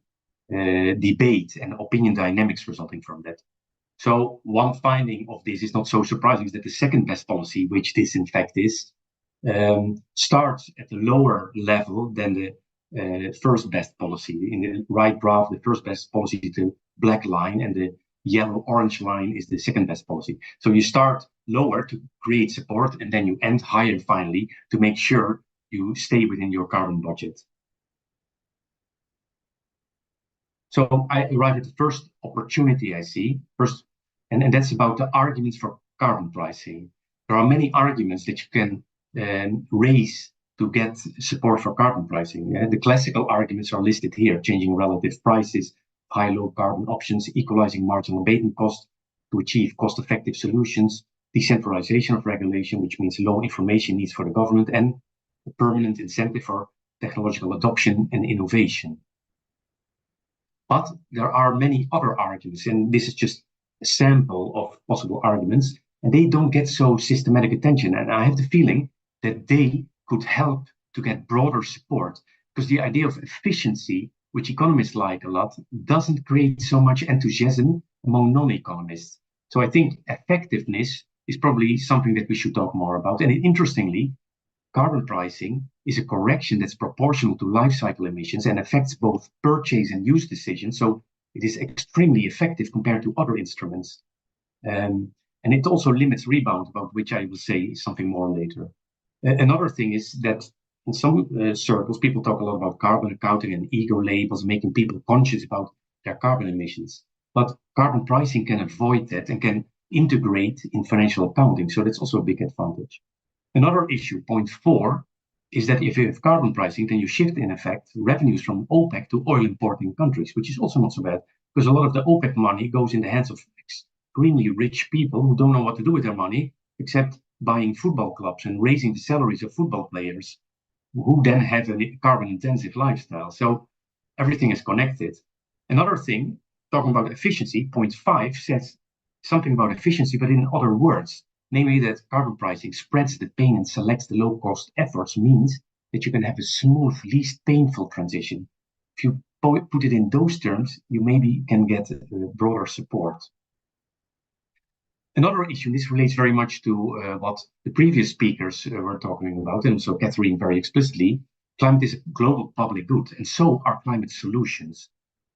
debate and opinion dynamics resulting from that. So one finding of this is not so surprising, is that the second best policy, which this in fact is, starts at a lower level than the first best policy. In the right graph, the first best policy is the black line, and the yellow-orange line is the second best policy. So you start lower to create support, and then you end higher finally to make sure you stay within your carbon budget. So I arrive at the first opportunity I see, and that's about the arguments for carbon pricing. There are many arguments that you can raise to get support for carbon pricing. The classical arguments are listed here: changing relative prices, high-low carbon options, equalizing marginal abatement costs to achieve cost-effective solutions, decentralization of regulation, which means low information needs for the government, and a permanent incentive for technological adoption and innovation. But there are many other arguments, and this is just a sample of possible arguments, and they don't get so systematic attention. And I have the feeling that they could help to get broader support, because the idea of efficiency, which economists like a lot, doesn't create so much enthusiasm among non-economists. So I think effectiveness is probably something that we should talk more about. And interestingly, carbon pricing is a correction that's proportional to life cycle emissions and affects both purchase and use decisions. So it is extremely effective compared to other instruments. And it also limits rebound, about which I will say something more later. Another thing is that in some circles, people talk a lot about carbon accounting and ego labels, making people conscious about their carbon emissions. But carbon pricing can avoid that and can integrate in financial accounting. So that's also a big advantage. Another issue, point 4, is that if you have carbon pricing, then you shift, in effect, revenues from OPEC to oil importing countries, which is also not so bad, because a lot of the OPEC money goes in the hands of extremely rich people who don't know what to do with their money, except buying football clubs and raising the salaries of football players, who then have a carbon-intensive lifestyle. So everything is connected. Another thing, talking about efficiency, point 5 says something about efficiency, but in other words, namely that carbon pricing spreads the pain and selects the low-cost efforts, means that you can have a smooth, least painful transition. If you put it in those terms, you maybe can get broader support. Another issue, this relates very much to what the previous speakers were talking about, and so Catherine very explicitly, climate is a global public good, and so are climate solutions.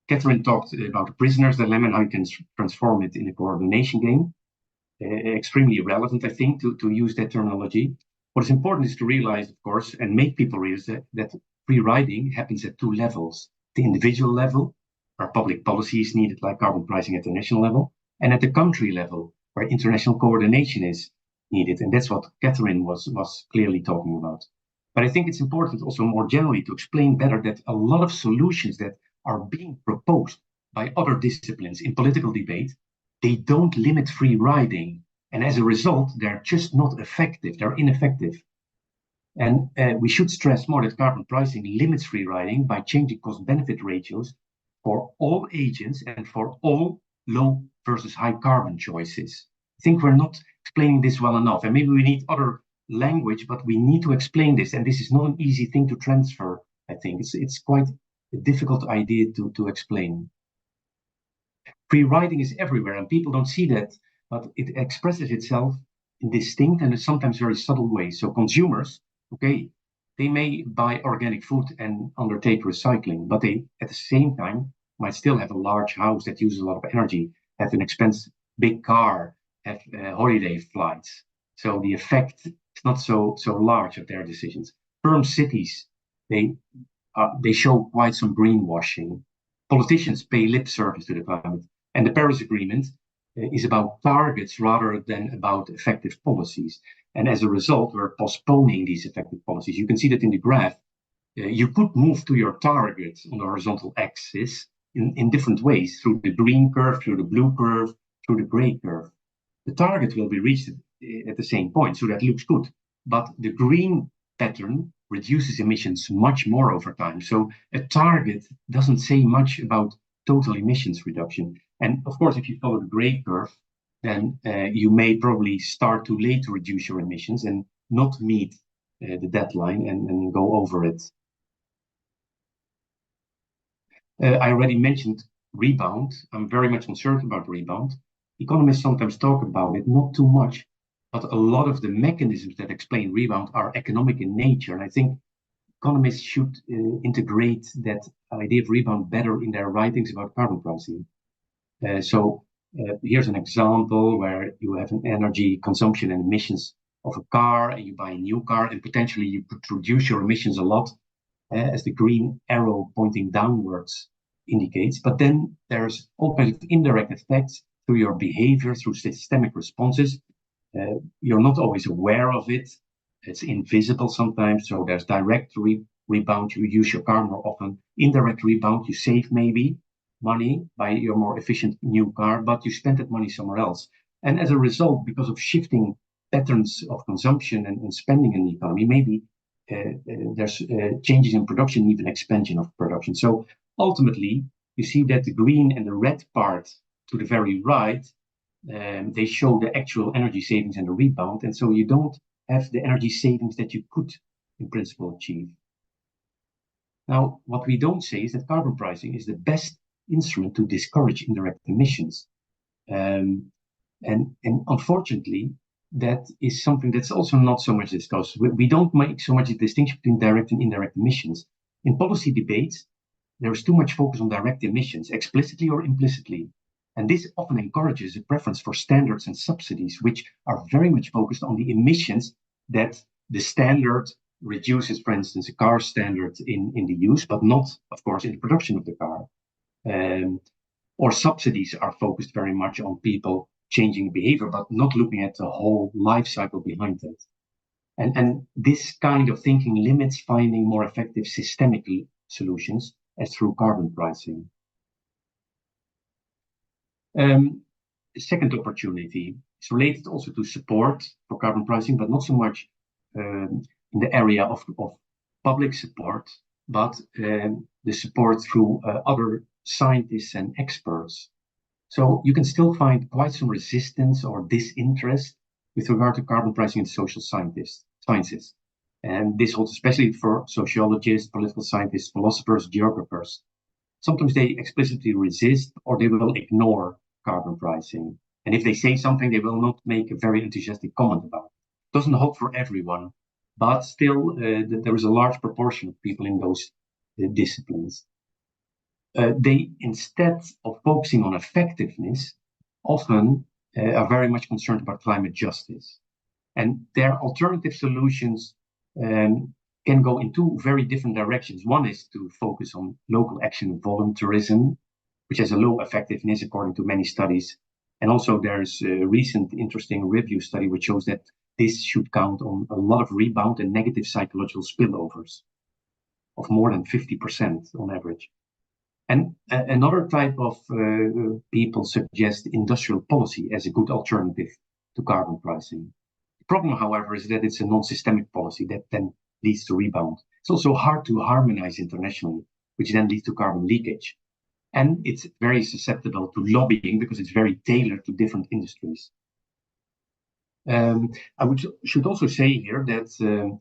Catherine talked about the prisoner's dilemma and how you can transform it in a coordination game. Extremely relevant, I think, to use that terminology. What is important is to realize, of course, and make people realize that free riding happens at 2 levels. The individual level, where public policy is needed, like carbon pricing at the national level, and at the country level, where international coordination is needed. And that's what Catherine was clearly talking about. But I think it's important also more generally to explain better that a lot of solutions that are being proposed by other disciplines in political debate, they don't limit free riding. And as a result, they're just not effective. They're ineffective. And we should stress more that carbon pricing limits free riding by changing cost-benefit ratios for all agents and for all low versus high carbon choices. I think we're not explaining this well enough. And maybe we need other language, but we need to explain this. And this is not an easy thing to transfer, I think. It's quite a difficult idea to explain. Free riding is everywhere, and people don't see that, but it expresses itself in distinct and sometimes very subtle ways. So consumers, okay, they may buy organic food and undertake recycling, but they, at the same time, might still have a large house that uses a lot of energy, have an expensive big car, have holiday flights. So the effect is not so large of their decisions. Firm cities, they show quite some greenwashing. politicians pay lip service to the climate. And the Paris Agreement is about targets rather than about effective policies. And as a result, we're postponing these effective policies. You can see that in the graph. You could move to your target on the horizontal axis in different ways, through the green curve, through the blue curve, through the gray curve. The target will be reached at the same point, so that looks good. But the green pattern reduces emissions much more over time. So a target doesn't say much about total emissions reduction. And of course, if you follow the gray curve, then you may probably start too late to reduce your emissions and not meet the deadline and go over it. I already mentioned rebound. I'm very much concerned about rebound. Economists sometimes talk about it, not too much, but a lot of the mechanisms that explain rebound are economic in nature. And I think economists should integrate that idea of rebound better in their writings about carbon pricing. Here's an example where you have an energy consumption and emissions of a car, and you buy a new car, and potentially you could reduce your emissions a lot, as the green arrow pointing downwards indicates. But then there's all kinds of indirect effects through your behavior, through systemic responses. You're not always aware of it. It's invisible sometimes. So there's direct rebound. You use your car more often. Indirect rebound, you save maybe money by your more efficient new car, but you spend that money somewhere else. And as a result, because of shifting patterns of consumption and spending in the economy, maybe there's changes in production, even expansion of production. So ultimately, you see that the green and the red part to the very right, they show the actual energy savings and the rebound. And so you don't have the energy savings that you could, in principle, achieve. Now, what we don't say is that carbon pricing is the best instrument to discourage indirect emissions. And unfortunately, that is something that's also not so much discussed. We don't make so much a distinction between direct and indirect emissions. In policy debates, there is too much focus on direct emissions, explicitly or implicitly. And this often encourages a preference for standards and subsidies, which are very much focused on the emissions that the standard reduces, for instance, a car standard in the use, but not, of course, in the production of the car. Or subsidies are focused very much on people changing behavior, but not looking at the whole life cycle behind it. And this kind of thinking limits finding more effective systemic solutions as through carbon pricing. Second opportunity is related also to support for carbon pricing, but not so much in the area of public support, but the support through other scientists and experts. So you can still find quite some resistance or disinterest with regard to carbon pricing in social sciences. And this holds especially for sociologists, political scientists, philosophers, geographers. Sometimes they explicitly resist or they will ignore carbon pricing. And if they say something, they will not make a very enthusiastic comment about it. Doesn't hold for everyone, but still there is a large proportion of people in those disciplines. They, instead of focusing on effectiveness, often are very much concerned about climate justice. And their alternative solutions can go in two very different directions. One is to focus on local action voluntarism, which has a low effectiveness according to many studies. And also there's a recent interesting review study which shows that this should count on a lot of rebound and negative psychological spillovers of more than 50% on average. And another type of people suggest industrial policy as a good alternative to carbon pricing. The problem, however, is that it's a non-systemic policy that then leads to rebound. It's also hard to harmonize internationally, which then leads to carbon leakage. And it's very susceptible to lobbying because it's very tailored to different industries. I should also say here that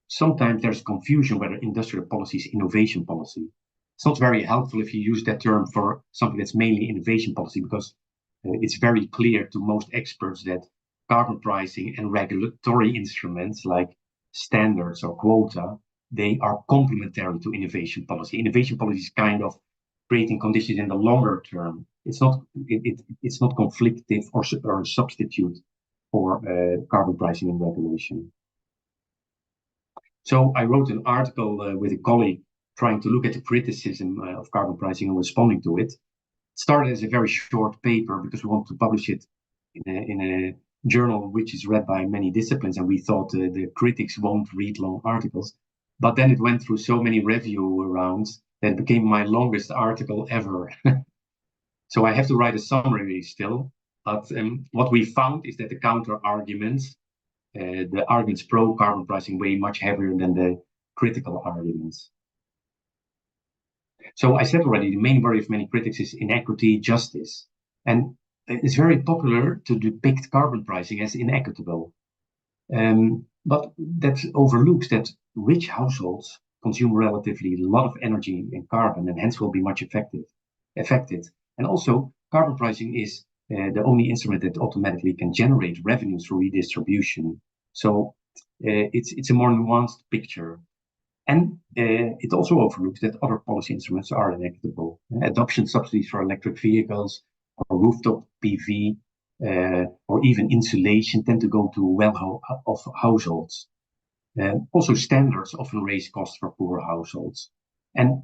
sometimes there's confusion whether industrial policy is innovation policy. It's not very helpful if you use that term for something that's mainly innovation policy, because it's very clear to most experts that carbon pricing and regulatory instruments like standards or quota, they are complementary to innovation policy. Innovation policy is kind of creating conditions in the longer term. It's not conflictive or a substitute for carbon pricing and regulation. So I wrote an article with a colleague trying to look at the criticism of carbon pricing and responding to it. It started as a very short paper because we wanted to publish it in a journal which is read by many disciplines, and we thought the critics won't read long articles. But then it went through so many review rounds that it became my longest article ever. So I have to write a summary still. But what we found is that the counter arguments, the arguments pro carbon pricing, weigh much heavier than the critical arguments. So I said already, the main worry of many critics is inequity, justice. And it's very popular to depict carbon pricing as inequitable. But that overlooks that rich households consume relatively a lot of energy and carbon, and hence will be much affected. And also, carbon pricing is the only instrument that automatically can generate revenue through redistribution. So it's a more nuanced picture. And it also overlooks that other policy instruments are inequitable. Adoption subsidies for electric vehicles, or rooftop PV, or even insulation tend to go to well-off households. Also, standards often raise costs for poor households. And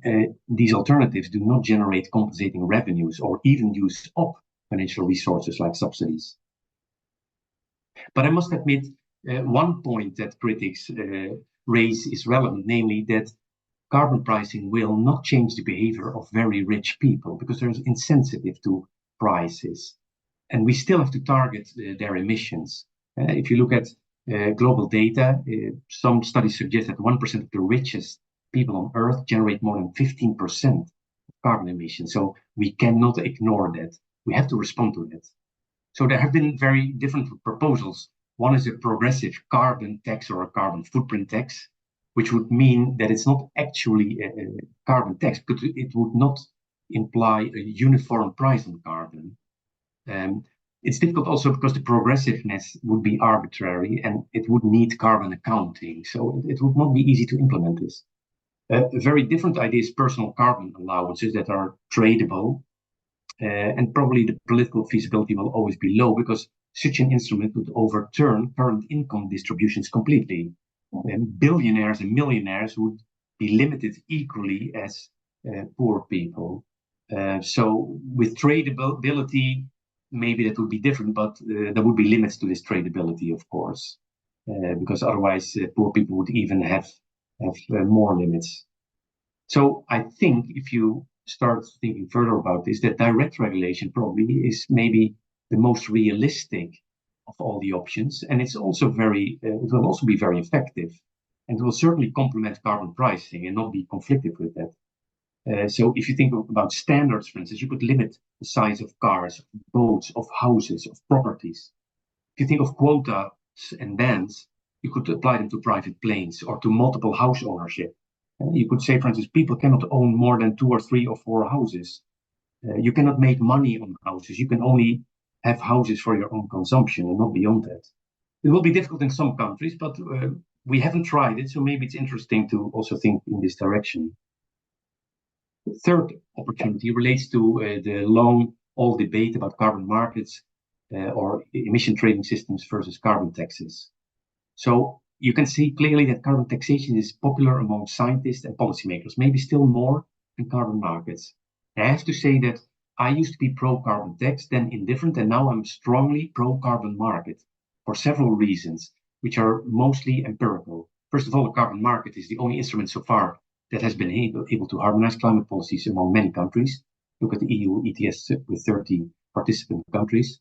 these alternatives do not generate compensating revenues or even use up financial resources like subsidies. But I must admit, one point that critics raise is relevant, namely that carbon pricing will not change the behavior of very rich people because they're insensitive to prices. And we still have to target their emissions. If you look at global data, some studies suggest that 1% of the richest people on Earth generate more than 15% of carbon emissions. So we cannot ignore that. We have to respond to that. So there have been very different proposals. One is a progressive carbon tax or a carbon footprint tax, which would mean that it's not actually a carbon tax, but it would not imply a uniform price on carbon. It's difficult also because the progressiveness would be arbitrary and it would need carbon accounting. So it would not be easy to implement this. A very different idea is personal carbon allowances that are tradable. And probably the political feasibility will always be low because such an instrument would overturn current income distributions completely. And billionaires and millionaires would be limited equally as poor people. So with tradability, maybe that would be different, but there would be limits to this tradability, of course, because otherwise poor people would even have more limits. So I think if you start thinking further about this, that direct regulation probably is maybe the most realistic of all the options, and it's also it will also be very effective, and it will certainly complement carbon pricing and not be conflicted with that. So if you think about standards, for instance, you could limit the size of cars, of boats, of houses, of properties. If you think of quotas and bans, you could apply them to private planes or to multiple house ownership. You could say, for instance, people cannot own more than 2 or 3 or 4 houses. You cannot make money on houses. You can only have houses for your own consumption and not beyond that. It will be difficult in some countries, but we haven't tried it, so maybe it's interesting to also think in this direction. The third opportunity relates to the long-old debate about carbon markets or emission trading systems versus carbon taxes. So you can see clearly that carbon taxation is popular among scientists and policymakers, maybe still more than carbon markets. I have to say that I used to be pro-carbon tax, then indifferent, and now I'm strongly pro-carbon market for several reasons, which are mostly empirical. First of all, the carbon market is the only instrument so far that has been able to harmonize climate policies among many countries. Look at the EU ETS with 30 participant countries.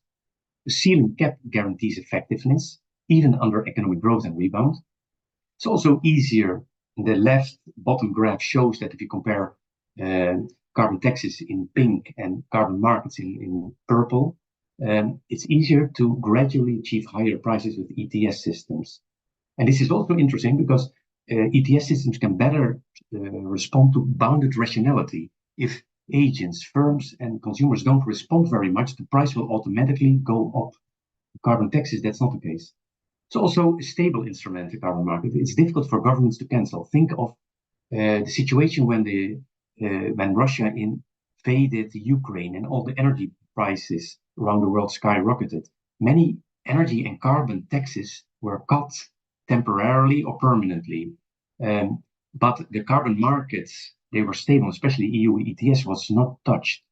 The ceiling cap guarantees effectiveness, even under economic growth and rebound. It's also easier. The left bottom graph shows that if you compare carbon taxes in pink and carbon markets in purple, it's easier to gradually achieve higher prices with ETS systems. And this is also interesting because ETS systems can better respond to bounded rationality. If agents, firms, and consumers don't respond very much, the price will automatically go up. Carbon taxes, that's not the case. It's also a stable instrument, the carbon market. It's difficult for governments to cancel. Think of the situation when Russia invaded Ukraine and all the energy prices around the world skyrocketed. Many energy and carbon taxes were cut temporarily or permanently. But the carbon markets they were stable, especially EU ETS was not touched.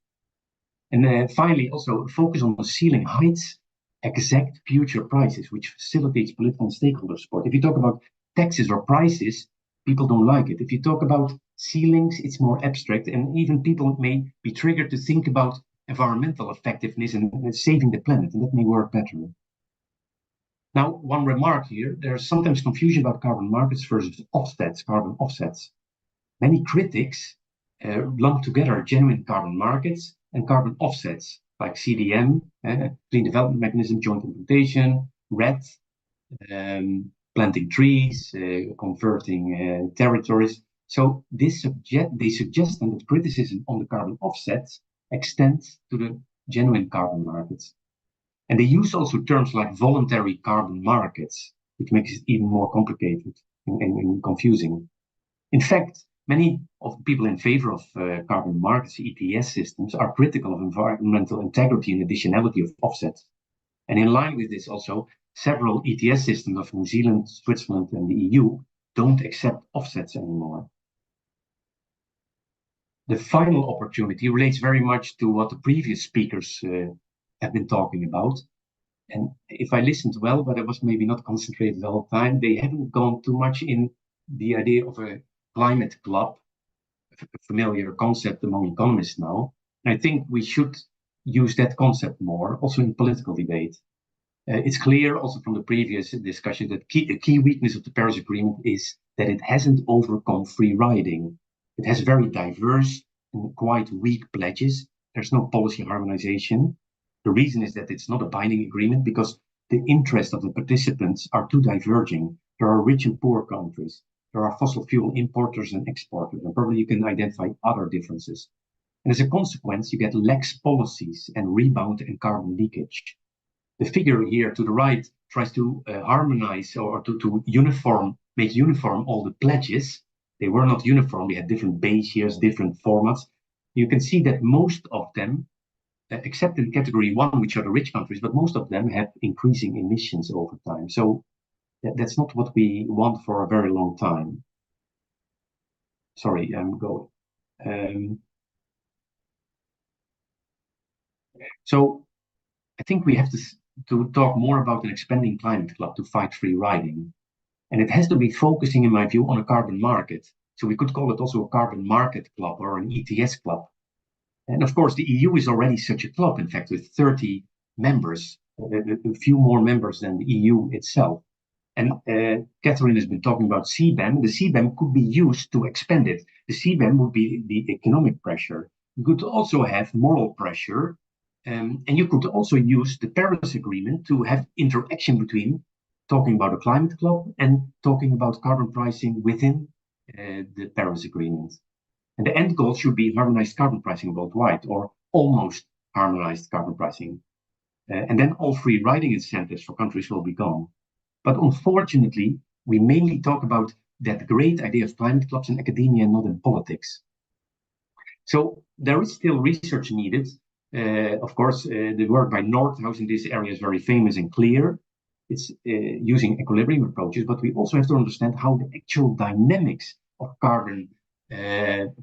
And finally, also focus on the ceiling heights, exact future prices, which facilitates political and stakeholder support. If you talk about taxes or prices, people don't like it. If you talk about ceilings, it's more abstract, and even people may be triggered to think about environmental effectiveness and saving the planet, and that may work better. Now, one remark here, there's sometimes confusion about carbon markets versus offsets, carbon offsets. Many critics lump together genuine carbon markets and carbon offsets, like CDM, Clean Development Mechanism, joint implementation, RED, planting trees, converting territories. So they suggest that criticism on the carbon offsets extends to the genuine carbon markets. And they use also terms like voluntary carbon markets, which makes it even more complicated and confusing. In fact, many of the people in favor of carbon markets, ETS systems, are critical of environmental integrity and additionality of offsets. And in line with this also, several ETS systems of New Zealand, Switzerland, and the EU don't accept offsets anymore. The final opportunity relates very much to what the previous speakers have been talking about. And if I listened well, but I was maybe not concentrated all the time, they haven't gone too much in the idea of a climate club, a familiar concept among economists now. And I think we should use that concept more, also in political debate. It's clear also from the previous discussion that the key weakness of the Paris Agreement is that it hasn't overcome free riding. It has very diverse and quite weak pledges. There's no policy harmonization. The reason is that it's not a binding agreement because the interests of the participants are too diverging. There are rich and poor countries. There are fossil fuel importers and exporters, and probably you can identify other differences. And as a consequence, you get lax policies and rebound and carbon leakage. The figure here to the right tries to harmonize or to make uniform all the pledges. They were not uniform. They had different base years, different formats. You can see that most of them, except in category 1, which are the rich countries, but most of them have increasing emissions over time. So that's not what we want for a very long time. Sorry, I'm going. So I think we have to talk more about an expanding climate club to fight free riding. And it has to be focusing, in my view, on a carbon market. So we could call it also a carbon market club or an ETS club. And of course, the EU is already such a club, in fact, with 30 members, a few more members than the EU itself. And Catherine has been talking about CBAM. The CBAM could be used to expand it. The CBAM would be the economic pressure. You could also have moral pressure. And you could also use the Paris Agreement to have interaction between talking about a climate club and talking about carbon pricing within the Paris Agreement. And the end goal should be harmonized carbon pricing worldwide, or almost harmonized carbon pricing. And then all free riding incentives for countries will be gone. But unfortunately, we mainly talk about that great idea of climate clubs in academia and not in politics. So there is still research needed. Of course, the work by Nordhaus in this area is very famous and clear. It's using equilibrium approaches, but we also have to understand how the actual dynamics of carbon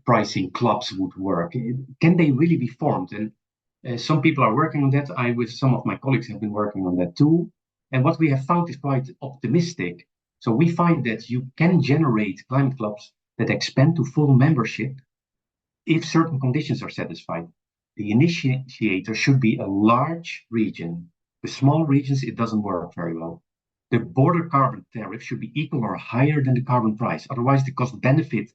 pricing clubs would work. Can they really be formed? And some people are working on that. I, with some of my colleagues, have been working on that too. And what we have found is quite optimistic. So we find that you can generate climate clubs that expand to full membership if certain conditions are satisfied. The initiator should be a large region. With small regions, it doesn't work very well. The border carbon tariff should be equal or higher than the carbon price. Otherwise, the cost-benefit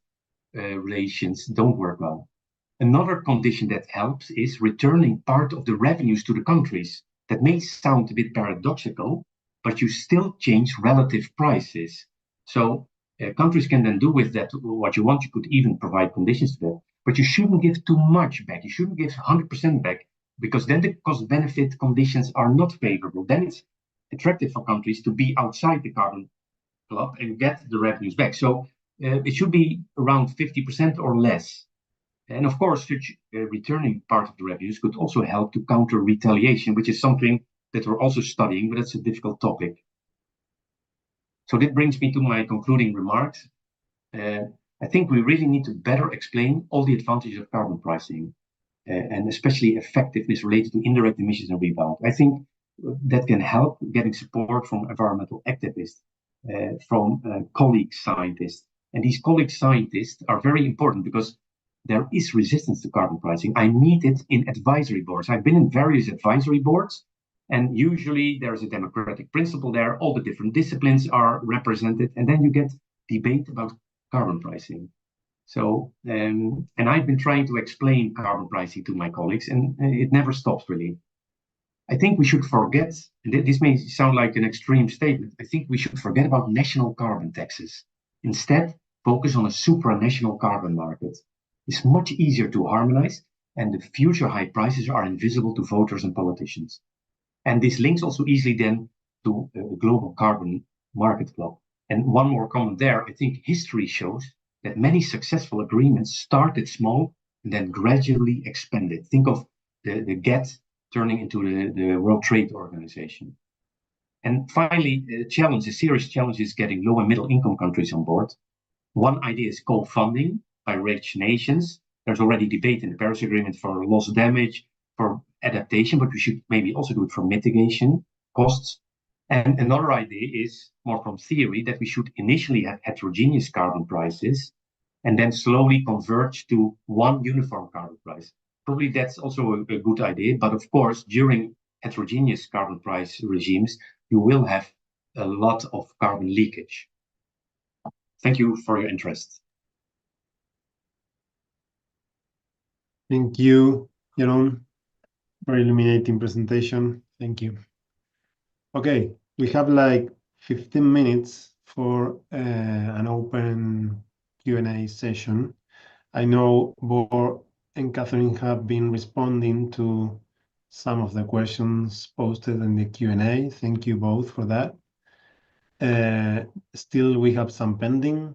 relations don't work well. Another condition that helps is returning part of the revenues to the countries. That may sound a bit paradoxical, but you still change relative prices. So countries can then do with that what you want. You could even provide conditions to that. But you shouldn't give too much back. You shouldn't give 100% back, because then the cost-benefit conditions are not favorable. Then it's attractive for countries to be outside the carbon club and get the revenues back. So it should be around 50% or less. And of course, such returning part of the revenues could also help to counter retaliation, which is something that we're also studying, but it's a difficult topic. So that brings me to my concluding remarks. I I think we really need to better explain all the advantages of carbon pricing, and especially effectiveness related to indirect emissions and rebound. I think that can help getting support from environmental activists, from colleague scientists. And these colleague scientists are very important because there is resistance to carbon pricing. I meet it in advisory boards. I've been in various advisory boards, and usually there's a democratic principle there. All the different disciplines are represented, and then you get debate about carbon pricing. So, and I've been trying to explain carbon pricing to my colleagues, and it never stops really. I think we should forget, and this may sound like an extreme statement, I think we should forget about national carbon taxes. Instead, focus on a supranational carbon market. It's much easier to harmonize, and the future high prices are invisible to voters and politicians. And this links also easily then to the global carbon market club. And one more comment there, I think history shows that many successful agreements started small and then gradually expanded. Think of the GATT turning into the World Trade Organization. And finally, a serious challenge is getting low and middle income countries on board. One idea is co-funding by rich nations. There's already debate in the Paris Agreement for loss damage, for adaptation, but we should maybe also do it for mitigation costs. And another idea is more from theory that we should initially have heterogeneous carbon prices and then slowly converge to one uniform carbon price. Probably that's also a good idea, but of course, during heterogeneous carbon price regimes, you will have a lot of carbon leakage. Thank you for your interest. Thank you, Jeroen. Very illuminating presentation. Thank you. Okay, we have like 15 minutes for an open Q&A session. I know Bor and Catherine have been responding to some of the questions posted in the Q&A. Thank you both for that. Still, we have some pending.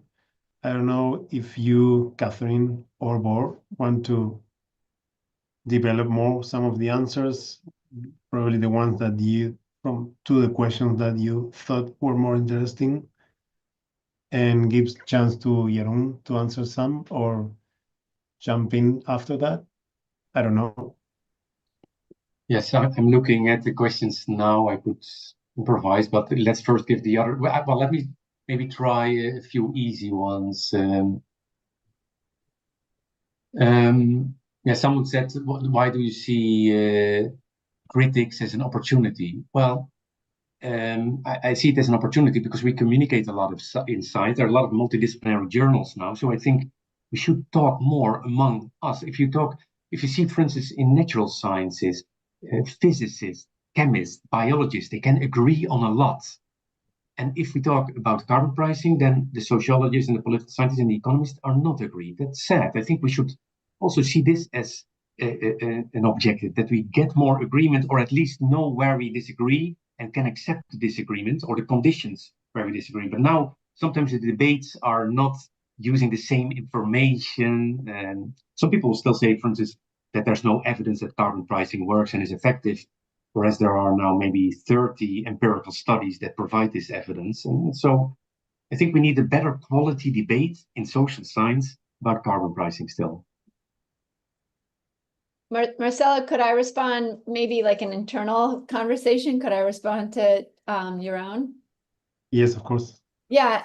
I don't know if you, Catherine or Bor, want to develop more some of the answers, probably the ones that to the questions that you thought were more interesting, and gives chance to Jeroen to answer some, or jump in after that. I don't know. Yes, I'm looking at the questions now. I could improvise, but let's first give the other. Well, let me maybe try a few easy ones. Yeah, someone said, why do you see critics as an opportunity? Well, I see it as an opportunity because we communicate a lot of insight. There are a lot of multidisciplinary journals now, so I think we should talk more among us. If you see, for instance, in natural sciences, physicists, chemists, biologists, they can agree on a lot. And if we talk about carbon pricing, then the sociologists and the political scientists and the economists are not agreed. That's sad. I think we should also see this as an objective, that we get more agreement, or at least know where we disagree and can accept the disagreement or the conditions where we disagree. But now, sometimes the debates are not using the same information. And some people will still say, for instance, that there's no evidence that carbon pricing works and is effective, whereas there are now maybe 30 empirical studies that provide this evidence. And so I think we need a better quality debate in social science about carbon pricing still. Marcella, could I respond, maybe like an internal conversation? Could I respond to Jeroen? Yes, of course. Yeah,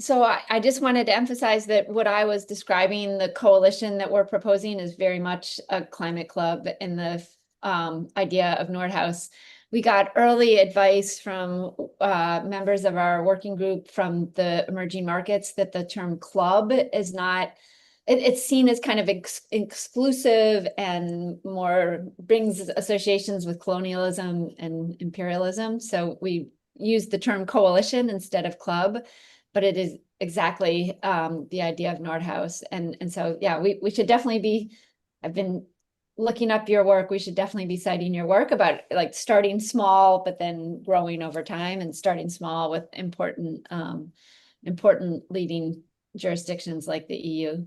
so I just wanted to emphasize that what I was describing, the coalition that we're proposing, is very much a climate club in the idea of Nordhaus. We got early advice from members of our working group from the emerging markets that the term club is not, it's seen as kind of exclusive and more brings associations with colonialism and imperialism. So we use the term coalition instead of club, but it is exactly the idea of Nordhaus. And so, yeah, we should definitely be, I've been looking up your work, we should definitely be citing your work about like starting small, but then growing over time, and starting small with important leading jurisdictions like the EU.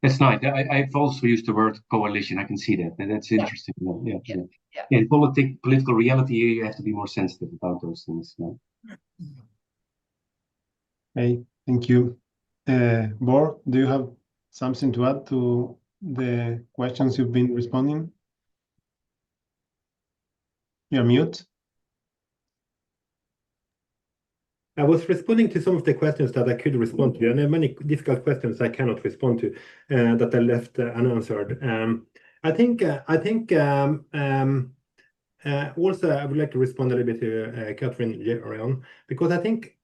That's nice. I've also used the word coalition. I can see that. That's interesting. Yeah. In political reality, you have to be more sensitive about those things. Okay, Thank you. Bor, do you have something to add to the questions you've been responding? You're mute. I was responding to some of the questions that I could respond to, and there are many difficult questions I cannot respond to that I left unanswered. Also, I would like to respond a little bit to Catherine Jerion, because I think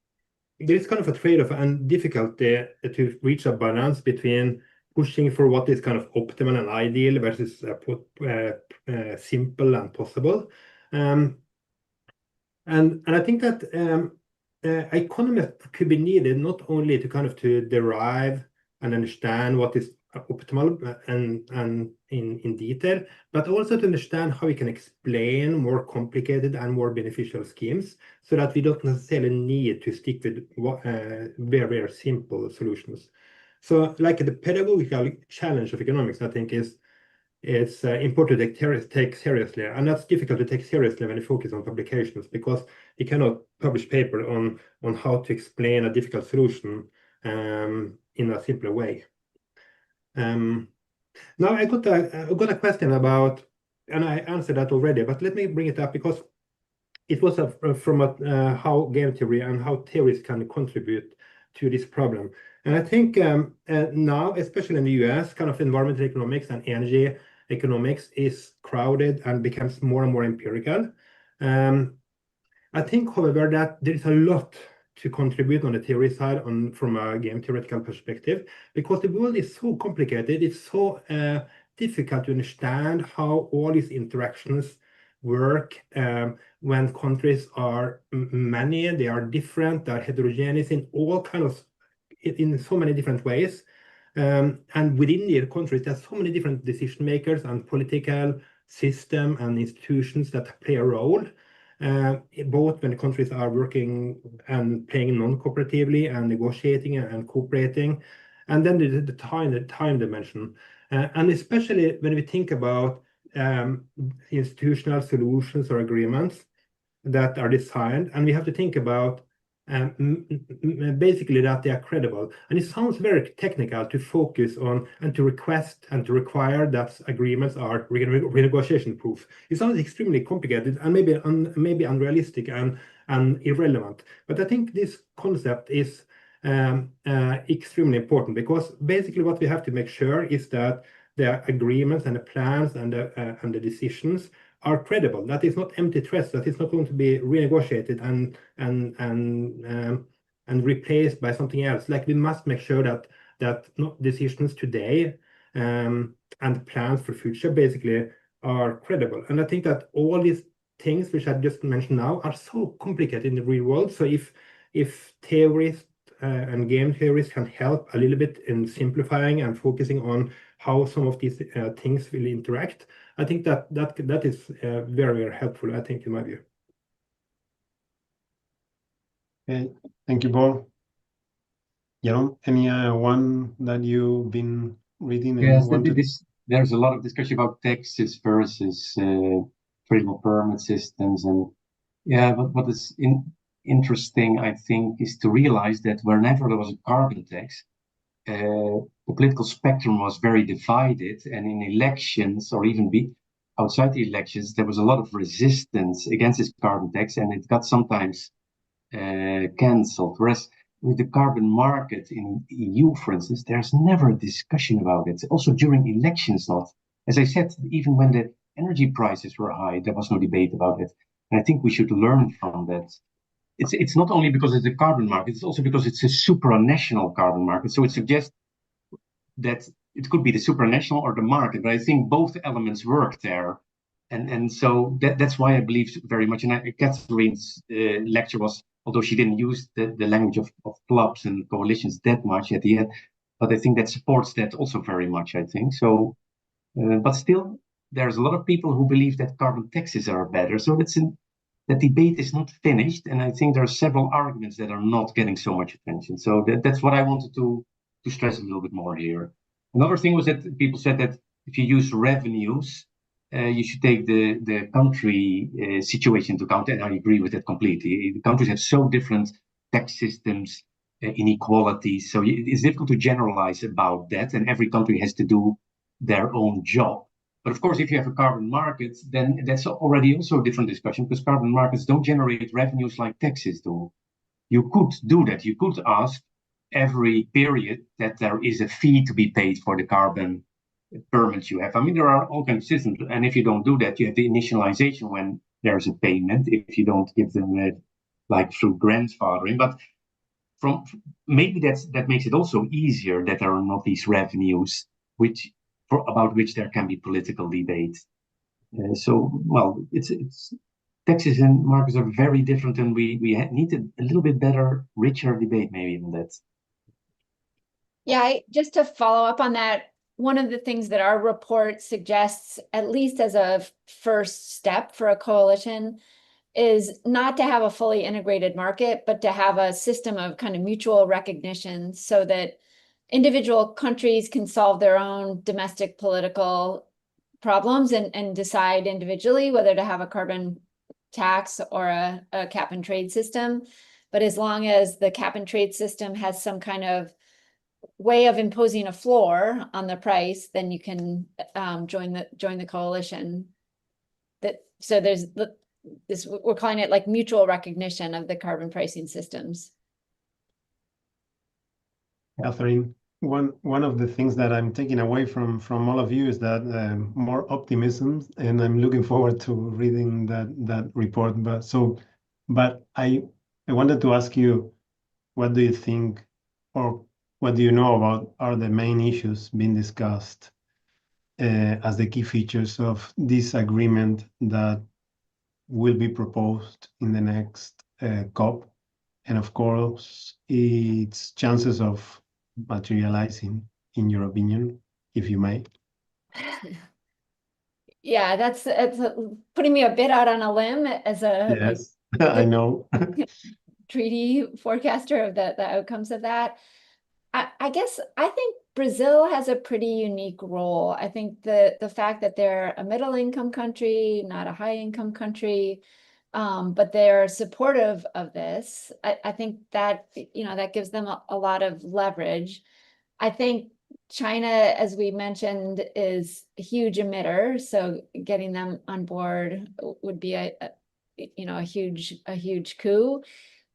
there is kind of a trade-off and difficulty to reach a balance between pushing for what is kind of optimal and ideal versus simple and possible. And I think that economists could be needed not only to kind of to derive and understand what is optimal and in detail, but also to understand how we can explain more complicated and more beneficial schemes, so that we don't necessarily need to stick with very simple solutions. So, like the pedagogical challenge of economics, I think is important to take seriously, and that's difficult to take seriously when you focus on publications, because you cannot publish paper on how to explain a difficult solution in a simpler way. Now I got a question about, and I answered that already, but let me bring it up because it was from how game theory and how theories can contribute to this problem. And I think now, especially in the US, kind of environmental economics and energy economics is crowded and becomes more and more empirical. I think, however, that there is a lot to contribute on the theory side from a game theoretical perspective, because the world is so complicated. It's so difficult to understand how all these interactions work when countries are many, they are different, they are heterogeneous in all kinds of, in so many different ways. And within the countries, there's so many different decision makers and political system and institutions that play a role, both when the countries are working and playing non-cooperatively and negotiating and cooperating. And then the time dimension. And especially when we think about institutional solutions or agreements that are designed, and we have to think about basically that they are credible. And it sounds very technical to focus on and to request and to require that agreements are renegotiation proof. It sounds extremely complicated and maybe unrealistic and irrelevant. But I think this concept is extremely important, because basically what we have to make sure is that the agreements and the plans and the decisions are credible. That is not empty threats. That is not going to be renegotiated and replaced by something else. Like, we must make sure that decisions today and plans for future basically are credible. And I think that all these things which I just mentioned now are so complicated in the real world. So if theories and game theories can help a little bit in simplifying and focusing on how some of these things will interact, I think that is very helpful, I think, in my view. Okay, thank you, Paul. Jeroen, any one that you've been reading and Yes, wanted? There's a lot of discussion about taxes versus tradable permit systems, and yeah, but what is interesting, I think, is to realize that whenever there was a carbon tax, the political spectrum was very divided, and in elections, or even outside the elections, there was a lot of resistance against this carbon tax, and it got sometimes cancelled. Whereas with the carbon market in EU, for instance, there's never a discussion about it. Also during elections, not. As I said, even when the energy prices were high, there was no debate about it. And I think we should learn from that. It's not only because it's a carbon market, it's also because it's a supranational carbon market. So it suggests that it could be the supranational or the market, but I think both elements work there. And so that's why I believe very much. And Catherine's lecture was, although she didn't use the language of clubs and coalitions that much at the end, but I think that supports that also very much, I think. So, but still, there's a lot of people who believe that carbon taxes are better. So the debate is not finished. And I think there are several arguments that are not getting so much attention. So that's what I wanted to stress a little bit more here. Another thing was that people said that if you use revenues, you should take the country situation into account, and I agree with that completely. The countries have so different tax systems, inequalities. So it's difficult to generalize about that, and every country has to do their own job. But of course, if you have a carbon market, then that's already also a different discussion, because carbon markets don't generate revenues like taxes do. You could do that. You could ask every period that there is a fee to be paid for the carbon permits you have. I mean, there are all kinds of systems, and if you don't do that, you have the initialization when there's a payment, if you don't give them like through grandfathering. But from maybe that makes it also easier that there are not these revenues about which there can be political debate. Well, it's taxes and markets are very different, and we need a little bit better, richer debate maybe on that. Yeah, just to follow up on that, one of the things that our report suggests, at least as a first step for a coalition, is not to have a fully integrated market, but to have a system of kind of mutual recognition so that individual countries can solve their own domestic political problems and decide individually whether to have a carbon tax or a cap and trade system. But as long as the cap and trade system has some kind of way of imposing a floor on the price, then you can join the coalition. So there's this, we're calling it like mutual recognition of the carbon pricing systems. Catherine, one of the things that I'm taking away from all of you is that more optimism, and I'm looking forward to reading that report. But I wanted to ask you, what do you think, or what do you know about are the main issues being discussed as the key features of this agreement that will be proposed in the next COP, and of course its chances of materializing, in your opinion, if you may? Yeah, that's putting me a bit out on a limb as Yes, I know. treaty forecaster of the outcomes of that. I guess I think Brazil has a pretty unique role. I think the fact that they're a middle income country, not a high income country, but they're supportive of this. I think that, that gives them a lot of leverage. I think China, as we mentioned, is a huge emitter, so getting them on board would be a huge coup.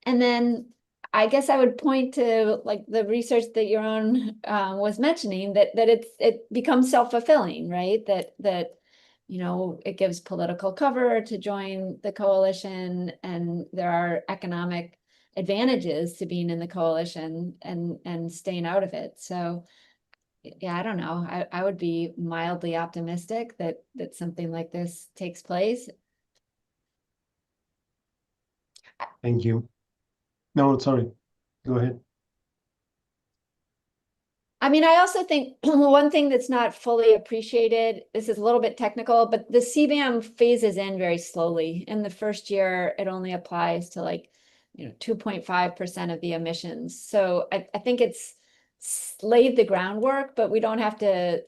And then I guess I would point to like the research that Jeroen was mentioning, that it becomes self-fulfilling, right? That it gives political cover to join the coalition, and there are economic advantages to being in the coalition and staying out of it. So yeah, I don't know. I would be mildly optimistic that something like this takes place. Thank you. No, sorry. Go ahead. I mean, I also think one thing that's not fully appreciated, this is a little bit technical, but the CBAM phases in very slowly. In the first year, it only applies to like 2.5% of the emissions. So I think it's laid the groundwork, but we don't have to,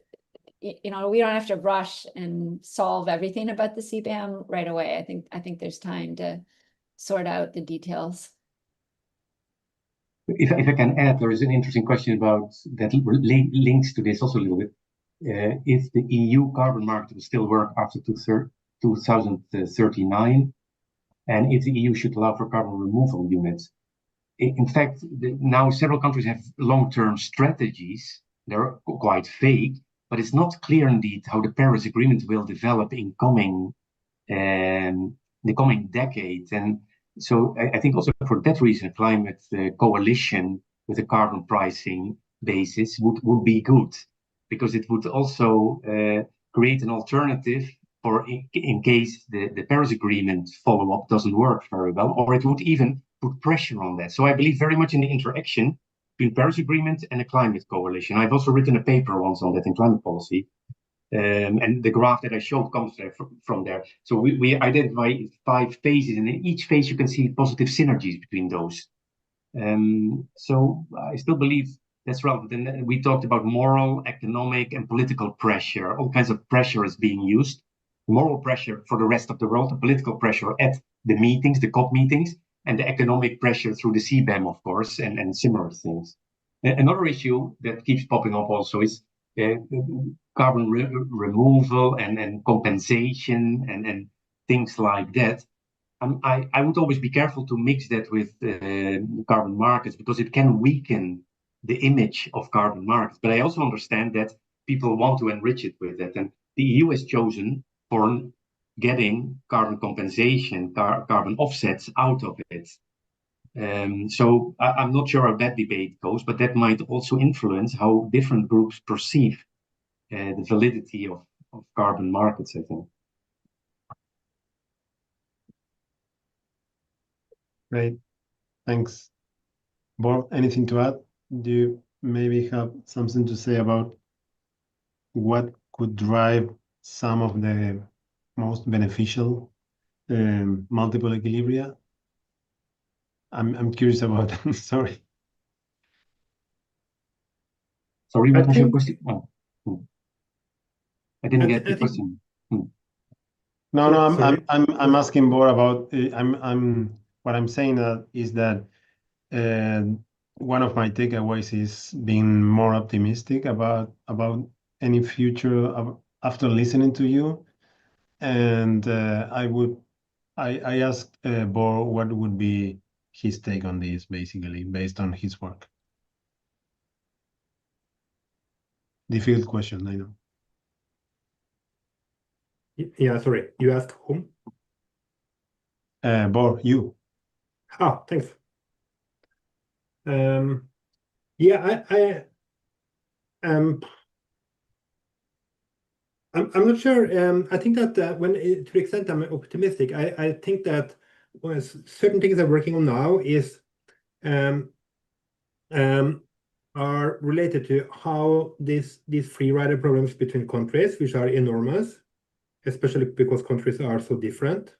we don't have to rush and solve everything about the CBAM right away. I think there's time to sort out the details. If I can add, there is an interesting question about that links to this also a little bit. If the EU carbon market will still work after 2039, and if the EU should allow for carbon removal units. In fact, now several countries have long-term strategies. They're quite vague, but it's not clear indeed how the Paris Agreement will develop in the coming decades. And so I think also for that reason, a climate coalition with a carbon pricing basis would be good, because it would also create an alternative for in case the Paris Agreement follow-up doesn't work very well, or it would even put pressure on that. So I believe very much in the interaction between Paris Agreement and a climate coalition. I've also written a paper once on that in climate policy. And the graph that I showed comes from there. So we identify 5 phases, and in each phase you can see positive synergies between those. So I still believe that's relevant. And we talked about moral, economic, and political pressure. All kinds of pressure is being used. Moral pressure for the rest of the world, the political pressure at the meetings, the COP meetings, and the economic pressure through the CBAM, of course, and similar things. Another issue that keeps popping up also is carbon removal and compensation and things like that. I would always be careful to mix that with carbon markets, because it can weaken the image of carbon markets. But I also understand that people want to enrich it with that. And the EU has chosen for getting carbon compensation, carbon offsets out of it. So I'm not sure how that debate goes, but that might also influence how different groups perceive the validity of carbon markets, I think. Great, thanks. Bor, anything to add? Do you maybe have something to say about what could drive some of the most beneficial multiple equilibria? I'm curious about that. Sorry. Sorry, what I was your think- question? Oh. I didn't get the think- question. No, no, Sorry. I'm asking more about what I'm saying is that one of my takeaways is being more optimistic about any future after listening to you, and I asked Bor what would be his take on this, basically based on his work. Difficult question, I know. Yeah, sorry. You asked whom? Bor, you. Ah, thanks. Yeah, I'm not sure. I think that to the extent I'm optimistic, I think that certain things I'm working on now is are related to how these free rider problems between countries, which are enormous, especially because countries are so different,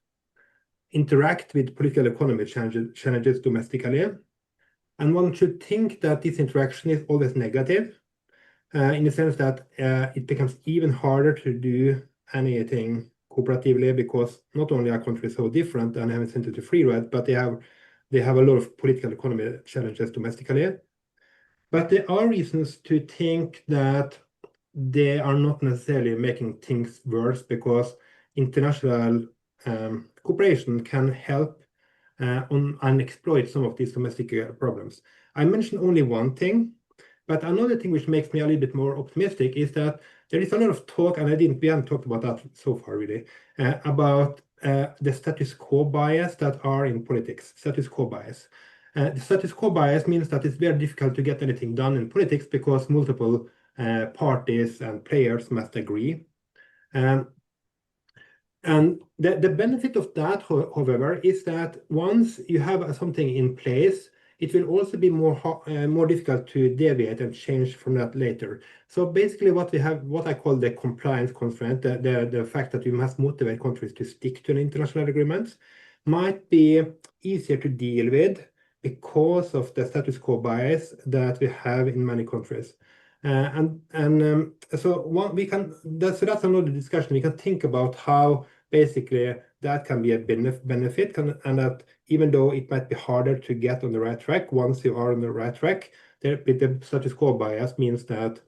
interact with political economy challenges domestically. And one should think that this interaction is always negative, in the sense that it becomes even harder to do anything cooperatively, because not only are countries so different and have incentive to free ride, but they have a lot of political economy challenges domestically. But there are reasons to think that they are not necessarily making things worse, because international cooperation can help and exploit some of these domestic problems. I mentioned only one thing, but another thing which makes me a little bit more optimistic is that there is a lot of talk, and we haven't talked about that so far really, about the status quo bias that are in politics. Status quo bias. The status quo bias means that it's very difficult to get anything done in politics because multiple parties and players must agree. And the benefit of that, however, is that once you have something in place, it will also be more difficult to deviate and change from that later. So basically what we have, what I call the compliance constraint, the fact that we must motivate countries to stick to the international agreements, might be easier to deal with because of the status quo bias that we have in many countries. So that's another discussion. We can think about how basically that can be a benefit, and that even though it might be harder to get on the right track, once you are on the right track, the status quo bias means that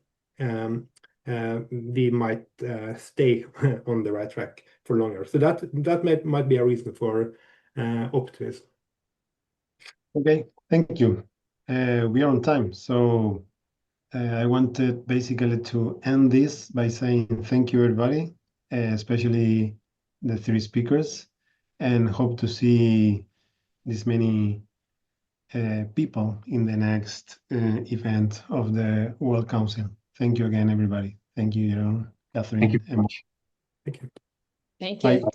we might stay on the right track for longer. So that might be a reason for optimism. Okay, thank you. We are on time, so I wanted basically to end this by saying thank you, everybody, especially the three speakers, and hope to see this many people in the next event of the World Council. Thank you again, everybody. Thank you, Jeroen, Catherine. Thank you very much. Thank you. Thank Bye. you.